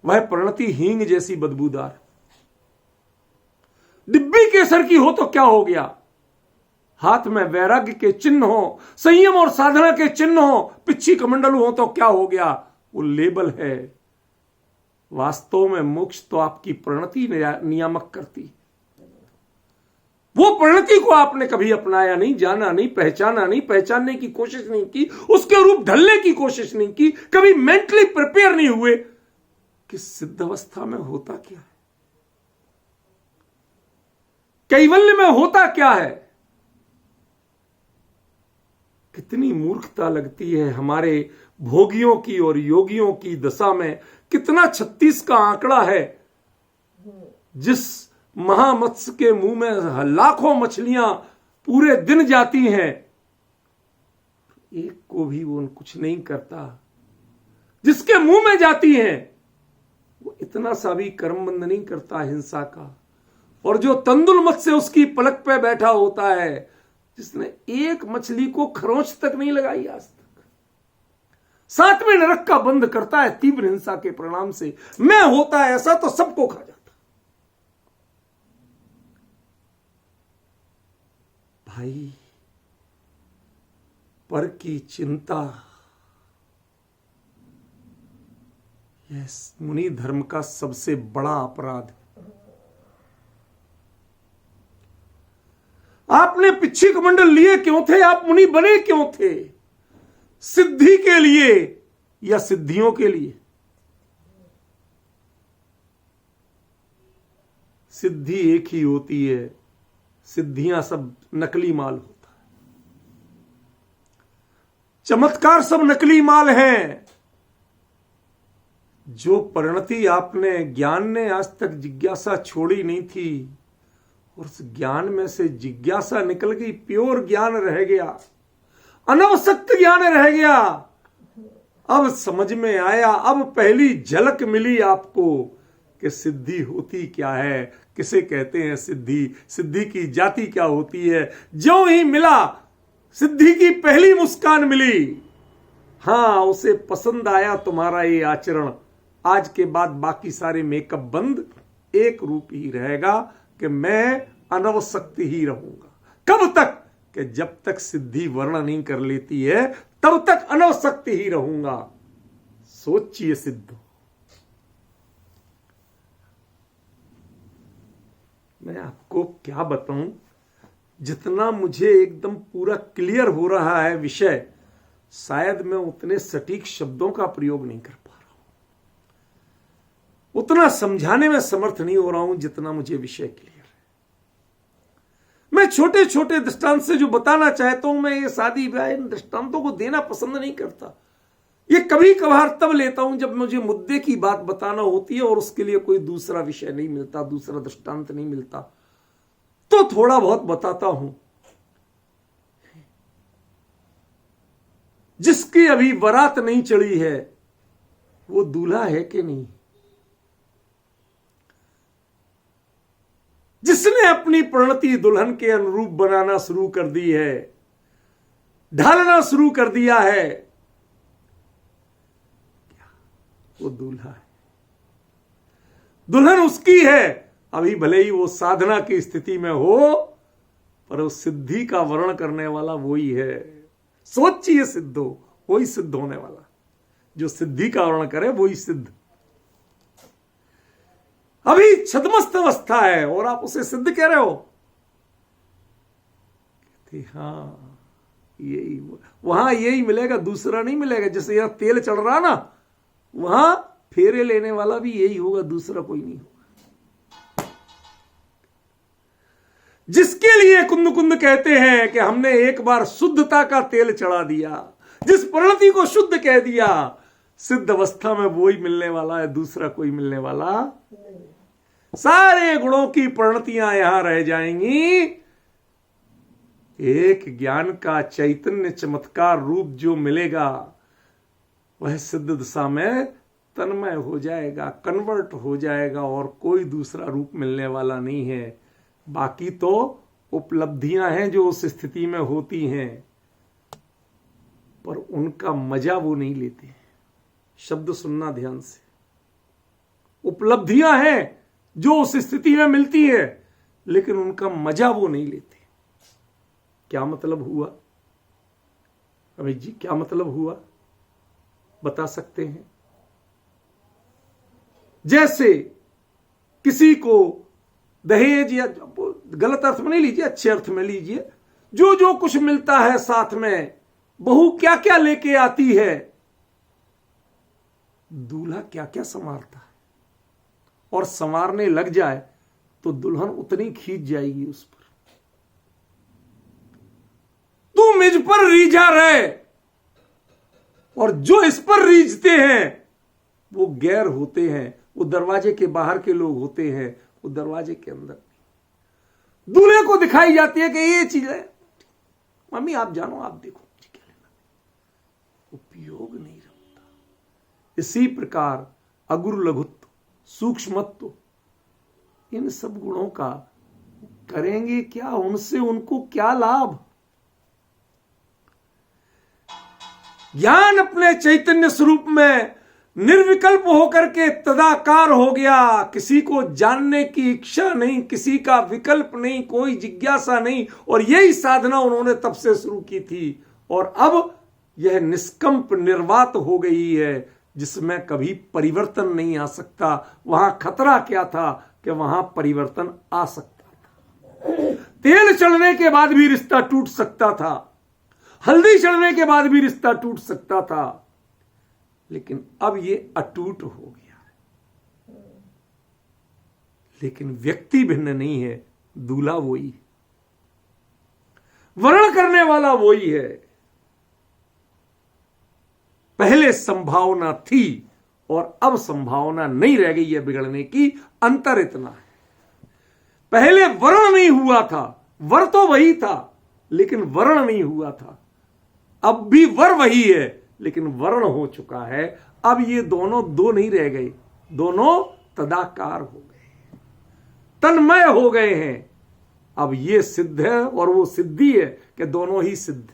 वह प्रणति हींग जैसी बदबूदार। डिब्बी केसर की हो तो क्या हो गया, हाथ में वैराग्य के चिन्ह हो, संयम और साधना के चिन्ह हो, पिच्छी कमंडल हो तो क्या हो गया, वो लेबल है। वास्तव में मोक्ष तो आपकी प्रणति नियामक करती। वो प्रणति को आपने कभी अपनाया नहीं, जाना नहीं, पहचाना नहीं, पहचानने की कोशिश नहीं की, उसके रूप ढलने की कोशिश नहीं की, कभी मेंटली प्रिपेयर नहीं हुए कि सिद्ध अवस्था में होता क्या है, कैवल्य में होता क्या है। कितनी मूर्खता लगती है हमारे भोगियों की और योगियों की दशा में। कितना 36 का आंकड़ा है। जिस महामत्स्य के मुंह में लाखों मछलियां पूरे दिन जाती हैं, एक को भी वो कुछ नहीं करता। जिसके मुंह में जाती हैं वो इतना सा भी कर्मबंध नहीं करता हिंसा का। और जो तंदुल मत्स्य उसकी पलक पे बैठा होता है, जिसने एक मछली को खरोंच तक नहीं लगाई आज तक, 7वें नरक का बंद करता है तीव्र हिंसा के परिणाम से। मैं होता है ऐसा तो सबको खा जाता। भाई, पर की चिंता यह मुनि धर्म का सबसे बड़ा अपराध है। आपने इच्छिक मंडल लिए क्यों थे? आप मुनि बने क्यों थे? सिद्धि के लिए या सिद्धियों के लिए? सिद्धि एक ही होती है, सिद्धियां सब नकली माल होता है, चमत्कार सब नकली माल हैं। जो परिणति आपने ज्ञान ने आज तक जिज्ञासा छोड़ी नहीं थी, और उस ज्ञान में से जिज्ञासा निकल गई, प्योर ज्ञान रह गया, अनवसक्त ज्ञान रह गया। अब समझ में आया, अब पहली झलक मिली आपको कि सिद्धि होती क्या है, किसे कहते हैं सिद्धि, सिद्धि की जाति क्या होती है। जो ही मिला, सिद्धि की पहली मुस्कान मिली, हां उसे पसंद आया तुम्हारा ये आचरण, आज के बाद बाकी सारे मेकअप बंद, एक रूप ही रहेगा कि मैं अनवसक्त ही रहूंगा। कब तक? कि जब तक सिद्धि वर्ण नहीं कर लेती है तब तक अनवसक्त ही रहूंगा। सोचिए सिद्धो, मैं आपको क्या बताऊं, जितना मुझे एकदम पूरा क्लियर हो रहा है विषय, शायद मैं उतने सटीक शब्दों का प्रयोग नहीं कर पा रहा हूं, उतना समझाने में समर्थ नहीं हो रहा हूं जितना मुझे विषय क्लियर है। मैं छोटे छोटे दृष्टांत से जो बताना चाहता हूं, मैं ये शादी ब्याह इन दृष्टांतों को देना पसंद नहीं करता। ये कभी कभार तब लेता हूं जब मुझे मुद्दे की बात बताना होती है और उसके लिए कोई दूसरा विषय नहीं मिलता, दूसरा दृष्टांत नहीं मिलता, तो थोड़ा बहुत बताता हूं। जिसकी अभी बारात नहीं चढ़ी है वो दूल्हा है कि नहीं? जिसने अपनी परिणति दुल्हन के अनुरूप बनाना शुरू कर दी है, ढालना शुरू कर दिया है, वो दूल्हा है। दुल्हन उसकी है, अभी भले ही वो साधना की स्थिति में हो, पर उस सिद्धि का वर्ण करने वाला वही है। सोचिए सिद्धो, वही सिद्ध होने वाला, जो सिद्धि का वर्ण करे वही सिद्ध। अभी छदमस्त अवस्था है और आप उसे सिद्ध कह रहे हो? हाँ यही, वहां यही मिलेगा, दूसरा नहीं मिलेगा। जैसे यहां तेल चढ़ रहा ना, वहां फेरे लेने वाला भी यही होगा, दूसरा कोई नहीं होगा। जिसके लिए कुंद कुंद कहते हैं कि हमने एक बार शुद्धता का तेल चढ़ा दिया, जिस परिणति को शुद्ध कह दिया, सिद्ध अवस्था में वो ही मिलने वाला है, दूसरा कोई मिलने वाला नहीं। सारे गुणों की परिणतियां यहां रह जाएंगी, एक ज्ञान का चैतन्य चमत्कार रूप जो मिलेगा वह सिद्ध दशा में तन्मय हो जाएगा, कन्वर्ट हो जाएगा, और कोई दूसरा रूप मिलने वाला नहीं है। बाकी तो उपलब्धियां हैं जो उस स्थिति में होती हैं, पर उनका मजा वो नहीं लेते। शब्द सुनना ध्यान से, उपलब्धियां हैं जो उस स्थिति में मिलती है, लेकिन उनका मजा वो नहीं लेते। क्या मतलब हुआ अमित जी, क्या मतलब हुआ बता सकते हैं? जैसे किसी को दहेज, या गलत अर्थ में नहीं लीजिए, अच्छे अर्थ में लीजिए, जो जो कुछ मिलता है साथ में, बहू क्या क्या लेके आती है, दूल्हा क्या क्या संवारता है, और संवारने लग जाए तो दुल्हन उतनी खींच जाएगी उस पर। तू मुझ पर रीझा रहे, और जो इस पर रीझते हैं वो गैर होते हैं, वो दरवाजे के बाहर के लोग होते हैं, वो दरवाजे के अंदर। दूल्हे को दिखाई जाती है कि ये चीज है, मम्मी आप जानो, आप देखो, मुझे क्या लेना, उपयोग नहीं रखता। इसी प्रकार अगुरु लघुत्व, सूक्ष्मत्व, इन सब गुणों का करेंगे क्या? उनसे उनको क्या लाभ? ज्ञान अपने चैतन्य स्वरूप में निर्विकल्प होकर के तदाकार हो गया। किसी को जानने की इच्छा नहीं, किसी का विकल्प नहीं, कोई जिज्ञासा नहीं, और यही साधना उन्होंने तब से शुरू की थी, और अब यह निष्कंप निर्वात हो गई है, जिसमें कभी परिवर्तन नहीं आ सकता। वहां खतरा क्या था कि वहां परिवर्तन आ सकता था। तेल चढ़ने के बाद भी रिश्ता टूट सकता था, हल्दी चढ़ने के बाद भी रिश्ता टूट सकता था, लेकिन अब ये अटूट हो गया है। लेकिन व्यक्ति भिन्न नहीं है, दूल्हा वही है, वर्ण करने वाला वही है। पहले संभावना थी और अब संभावना नहीं रह गई है बिगड़ने की, अंतर इतना है। पहले वर्ण नहीं हुआ था, वर तो वही था लेकिन वर्ण नहीं हुआ था। अब भी वर वही है लेकिन वर्ण हो चुका है। अब ये दोनों दो नहीं रह गए, दोनों तदाकार हो गए, तन्मय हो गए हैं। अब ये सिद्ध है और वो सिद्धि है कि दोनों ही सिद्ध।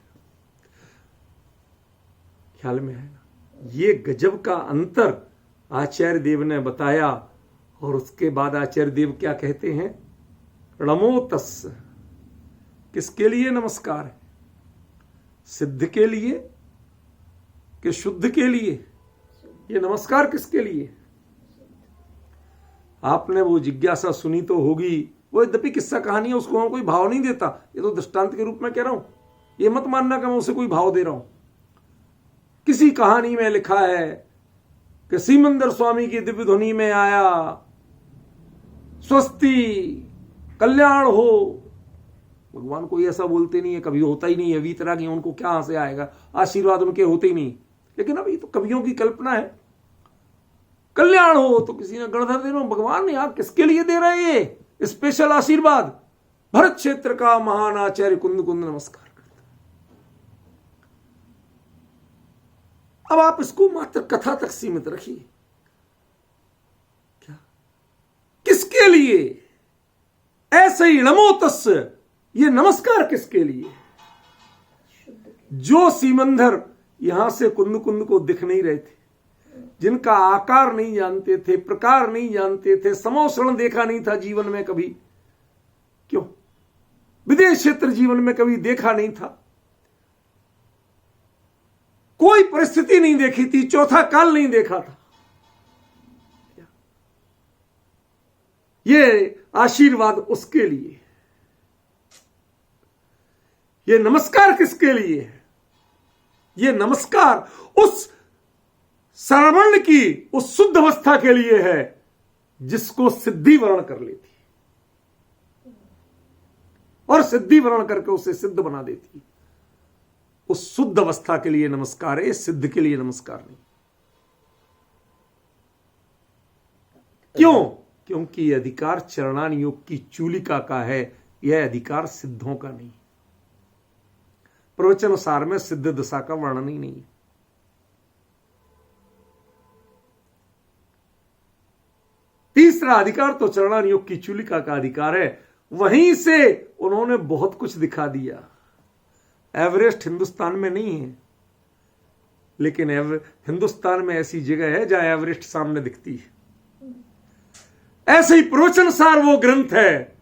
ख्याल में है ना? ये गजब का अंतर आचार्य देव ने बताया। और उसके बाद आचार्य देव क्या कहते हैं? णमो तस्। किसके लिए नमस्कार है? सिद्ध के लिए कि शुद्ध के लिए? ये नमस्कार किसके लिए? आपने वो जिज्ञासा सुनी तो होगी। वो यद्यपि किस्सा कहानी है, उसको हम कोई भाव नहीं देता, ये तो दृष्टांत के रूप में कह रहा हूं। ये मत मानना कि मैं उसे कोई भाव दे रहा हूं। किसी कहानी में लिखा है कि सीमंदर स्वामी की दिव्य ध्वनि में आया, स्वस्ति कल्याण हो। भगवान कोई ऐसा बोलते नहीं है, कभी होता ही नहीं है। वीतरागी उनको क्या से आएगा, आशीर्वाद उनके होते ही नहीं। लेकिन अभी तो कवियों की कल्पना है, कल्याण हो तो किसी ने गणधर दे रहा हूं। भगवान ने आप किसके लिए दे रहे हैं ये स्पेशल आशीर्वाद? भरत क्षेत्र का महान आचार्य कुंद कुंद नमस्कार करता। अब आप इसको मात्र कथा तक सीमित रखिए। क्या किसके लिए? ऐसे ही नमो तस्य, ये नमस्कार किसके लिए? जो सीमंदर यहां से कुंद कुंद को दिख नहीं रहे थे, जिनका आकार नहीं जानते थे, प्रकार नहीं जानते थे, समोसरण देखा नहीं था जीवन में कभी, क्यों विदेश क्षेत्र जीवन में कभी देखा नहीं था, कोई परिस्थिति नहीं देखी थी, चौथा काल नहीं देखा था। ये आशीर्वाद उसके लिए। ये नमस्कार किसके लिए है? ये नमस्कार उस सरवर्ण की उस शुद्ध अवस्था के लिए है जिसको सिद्धि वर्ण कर लेती और सिद्धि वर्ण करके उसे सिद्ध बना देती। उस शुद्ध अवस्था के लिए नमस्कार है, सिद्ध के लिए नमस्कार नहीं। क्यों? क्योंकि यह अधिकार चरणान योग की चूलिका का है, यह अधिकार सिद्धों का नहीं। प्रवचन सार में सिद्ध दशा का वर्णन ही नहीं है। तीसरा अधिकार तो चरणान योग की चूलिका का अधिकार है। वहीं से उन्होंने बहुत कुछ दिखा दिया। एवरेस्ट हिंदुस्तान में नहीं है, लेकिन हिंदुस्तान में ऐसी जगह है जहां एवरेस्ट सामने दिखती है। ऐसे ही प्रवचन सार वो ग्रंथ है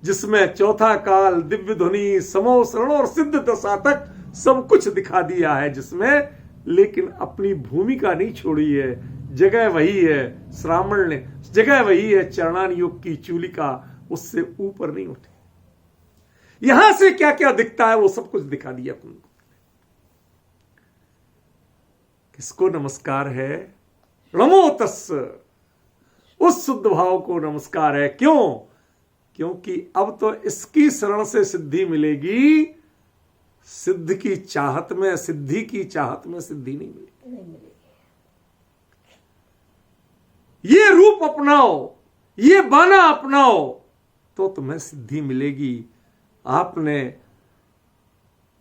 जिसमें चौथा काल, दिव्य ध्वनि, समोसरण और सिद्ध दशा तक सब कुछ दिखा दिया है जिसमें, लेकिन अपनी भूमिका नहीं छोड़ी है। जगह वही है, श्रावण ने जगह वही है, चरणान योग की चूलिका उससे ऊपर नहीं उठे। यहां से क्या क्या दिखता है वो सब कुछ दिखा दिया। किसको नमस्कार है? नमो तस्य, उस शुद्ध भाव को नमस्कार है। क्यों? क्योंकि अब तो इसकी शरण से सिद्धि मिलेगी। सिद्ध की चाहत में, सिद्धि की चाहत में सिद्धि नहीं मिलेगी। ये रूप अपनाओ, ये बाना अपनाओ तो तुम्हें सिद्धि मिलेगी। आपने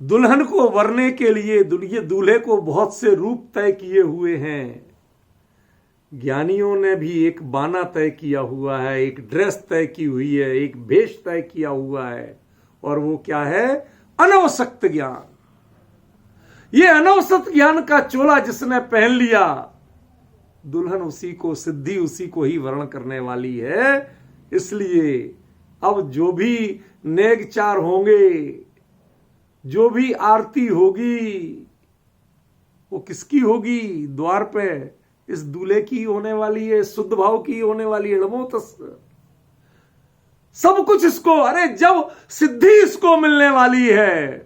दुल्हन को वरने के लिए दूल्हे को बहुत से रूप तय किए हुए हैं। ज्ञानियों ने भी एक बाना तय किया हुआ है, एक ड्रेस तय की हुई है, एक भेष तय किया हुआ है। और वो क्या है? अनवसक्त ज्ञान। ये अनवसत ज्ञान का चोला जिसने पहन लिया, दुल्हन उसी को, सिद्धि उसी को ही वर्ण करने वाली है। इसलिए अब जो भी नेगचार होंगे, जो भी आरती होगी, वो किसकी होगी? द्वार पे इस दूल्हे की होने वाली है, शुद्ध भाव की होने वाली है। नमो तस्य। सब कुछ इसको, अरे जब सिद्धि इसको मिलने वाली है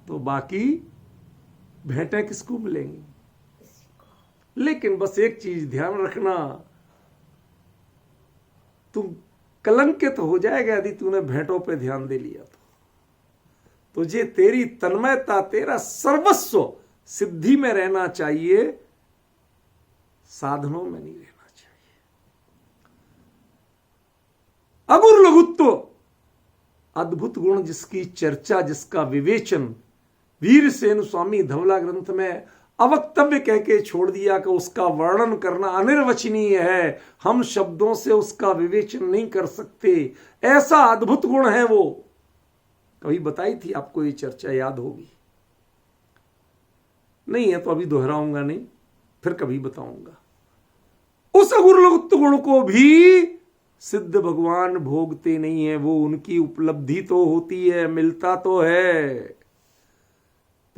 तो बाकी भेंटें किसको मिलेंगी। लेकिन बस एक चीज ध्यान रखना, तुम कलंकित हो जाएगा यदि तूने भेंटों पे ध्यान दे लिया तो। तुझे तेरी तन्मयता, तेरा सर्वस्व सिद्धि में रहना चाहिए, साधनों में नहीं रहना चाहिए। अगुर लघुत्व, अद्भुत गुण जिसकी चर्चा, जिसका विवेचन वीरसेन स्वामी धवला ग्रंथ में अवक्तव्य कह के छोड़ दिया कि उसका वर्णन करना अनिर्वचनीय है, हम शब्दों से उसका विवेचन नहीं कर सकते, ऐसा अद्भुत गुण है वो। कभी बताई थी आपको ये चर्चा, याद होगी। नहीं है तो अभी दोहराऊंगा नहीं, फिर कभी बताऊंगा। उस अगुरलघुत्व गुण को भी सिद्ध भगवान भोगते नहीं है, वो उनकी उपलब्धि तो होती है, मिलता तो है,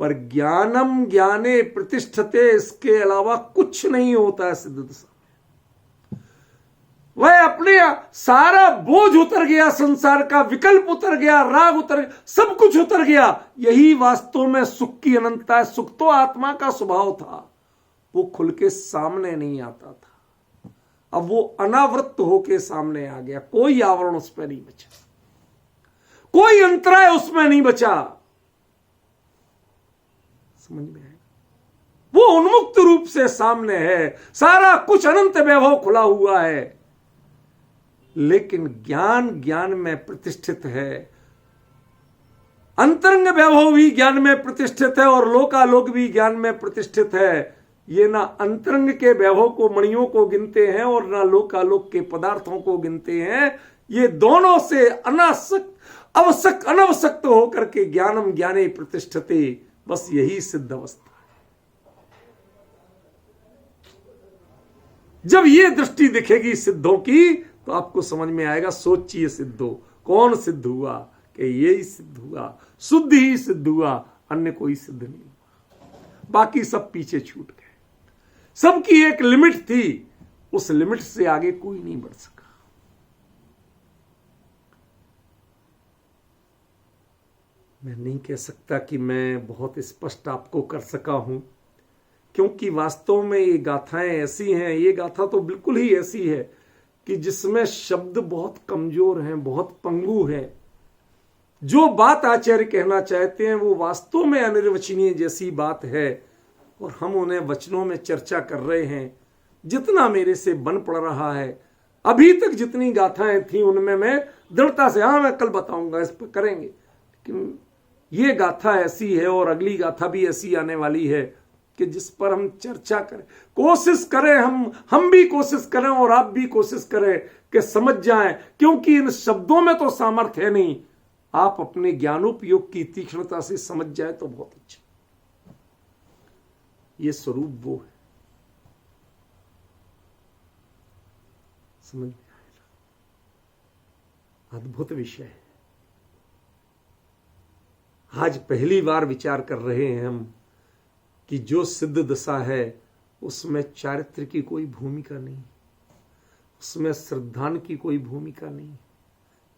पर ज्ञानम ज्ञाने प्रतिष्ठते, इसके अलावा कुछ नहीं होता है सिद्ध दशा। वह अपने सारा बोझ उतर गया, संसार का विकल्प उतर गया, राग उतर गया, सब कुछ उतर गया। यही वास्तव में सुख की अनंतता है। सुख तो आत्मा का स्वभाव था, वो खुल के सामने नहीं आता था, अब वो अनावृत होके सामने आ गया। कोई आवरण उस पर नहीं बचा, कोई अंतराय उसमें नहीं बचा। समझ में आएगा? वो उन्मुक्त रूप से सामने है, सारा कुछ अनंत वैभव खुला हुआ है। लेकिन ज्ञान ज्ञान में प्रतिष्ठित है, अंतरंग वैभव भी ज्ञान में प्रतिष्ठित है और लोकालोक भी ज्ञान में प्रतिष्ठित है। ये ना अंतरंग के वैभव को, मणियों को गिनते हैं और ना लोकालोक के पदार्थों को गिनते हैं। ये दोनों से अनासक्त, अवसक्त, अनवसक्त होकर के ज्ञानम ज्ञाने प्रतिष्ठते, बस यही सिद्ध अवस्था है। जब ये दृष्टि दिखेगी सिद्धों की तो आपको समझ में आएगा। सोचिए सिद्धो, कौन सिद्ध हुआ? कि ये ही सिद्ध हुआ, शुद्ध ही सिद्ध हुआ, अन्य कोई सिद्ध नहीं हुआ। बाकी सब पीछे छूट गए। सबकी एक लिमिट थी, उस लिमिट से आगे कोई नहीं बढ़ सका। मैं नहीं कह सकता कि मैं बहुत स्पष्ट आपको कर सका हूं, क्योंकि वास्तव में ये गाथाएं ऐसी हैं, ये गाथा तो बिल्कुल ही ऐसी है कि जिसमें शब्द बहुत कमजोर हैं, बहुत पंगु हैं। जो बात आचार्य कहना चाहते हैं वो वास्तव में अनिर्वचनीय जैसी बात है, और हम उन्हें वचनों में चर्चा कर रहे हैं। जितना मेरे से बन पड़ रहा है, अभी तक जितनी गाथाएं थी उनमें मैं दृढ़ता से, हाँ मैं कल बताऊंगा, इस पर करेंगे, लेकिन ये गाथा ऐसी है और अगली गाथा भी ऐसी आने वाली है कि जिस पर हम चर्चा करें, कोशिश करें, हम भी कोशिश करें और आप भी कोशिश करें कि समझ जाएं, क्योंकि इन शब्दों में तो सामर्थ्य है नहीं। आप अपने ज्ञानोपयोग की तीक्ष्णता से समझ जाए तो बहुत अच्छा। ये स्वरूप वो है, समझ में आएगा। अद्भुत विषय है। आज पहली बार विचार कर रहे हैं हम कि जो सिद्ध दशा है उसमें चारित्र की कोई भूमिका नहीं, उसमें श्रद्धान की कोई भूमिका नहीं।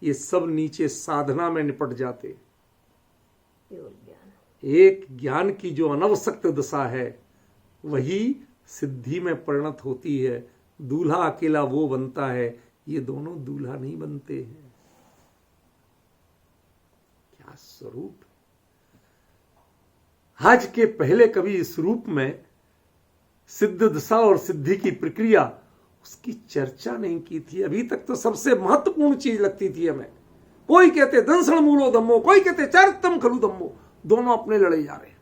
ये सब नीचे साधना में निपट जाते। एक ज्ञान की जो अनवसक्त दशा है वही सिद्धि में परिणत होती है। दूल्हा अकेला वो बनता है, ये दोनों दूल्हा नहीं बनते हैं। क्या स्वरूप! आज के पहले कभी इस रूप में सिद्ध दशा और सिद्धि की प्रक्रिया, उसकी चर्चा नहीं की थी। अभी तक तो सबसे महत्वपूर्ण चीज लगती थी हमें। कोई कहते दंसण मूलो धम्मो, कोई कहते चारित्रम खलु धम्मो। दोनों अपने लड़े जा रहे हैं।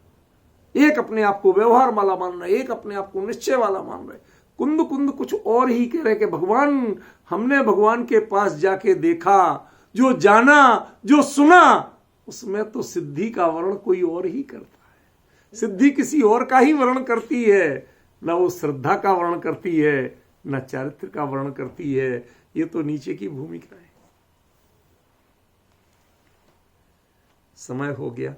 एक अपने आप को व्यवहार वाला मान रहे, एक अपने आप को निश्चय वाला मान रहे। कुंद कुंद कुछ और ही कह रहे कि भगवान, हमने भगवान के पास जाके देखा, जो जाना, जो सुना, उसमें तो सिद्धि का वर्णन कोई और ही करता है। सिद्धि किसी और का ही वर्णन करती है, ना वो श्रद्धा का वर्णन करती है, न चारित्र का वर्णन करती है। ये तो नीचे की भूमिका है। समय हो गया,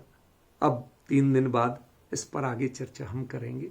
अब 3 दिन बाद इस पर आगे चर्चा हम करेंगे।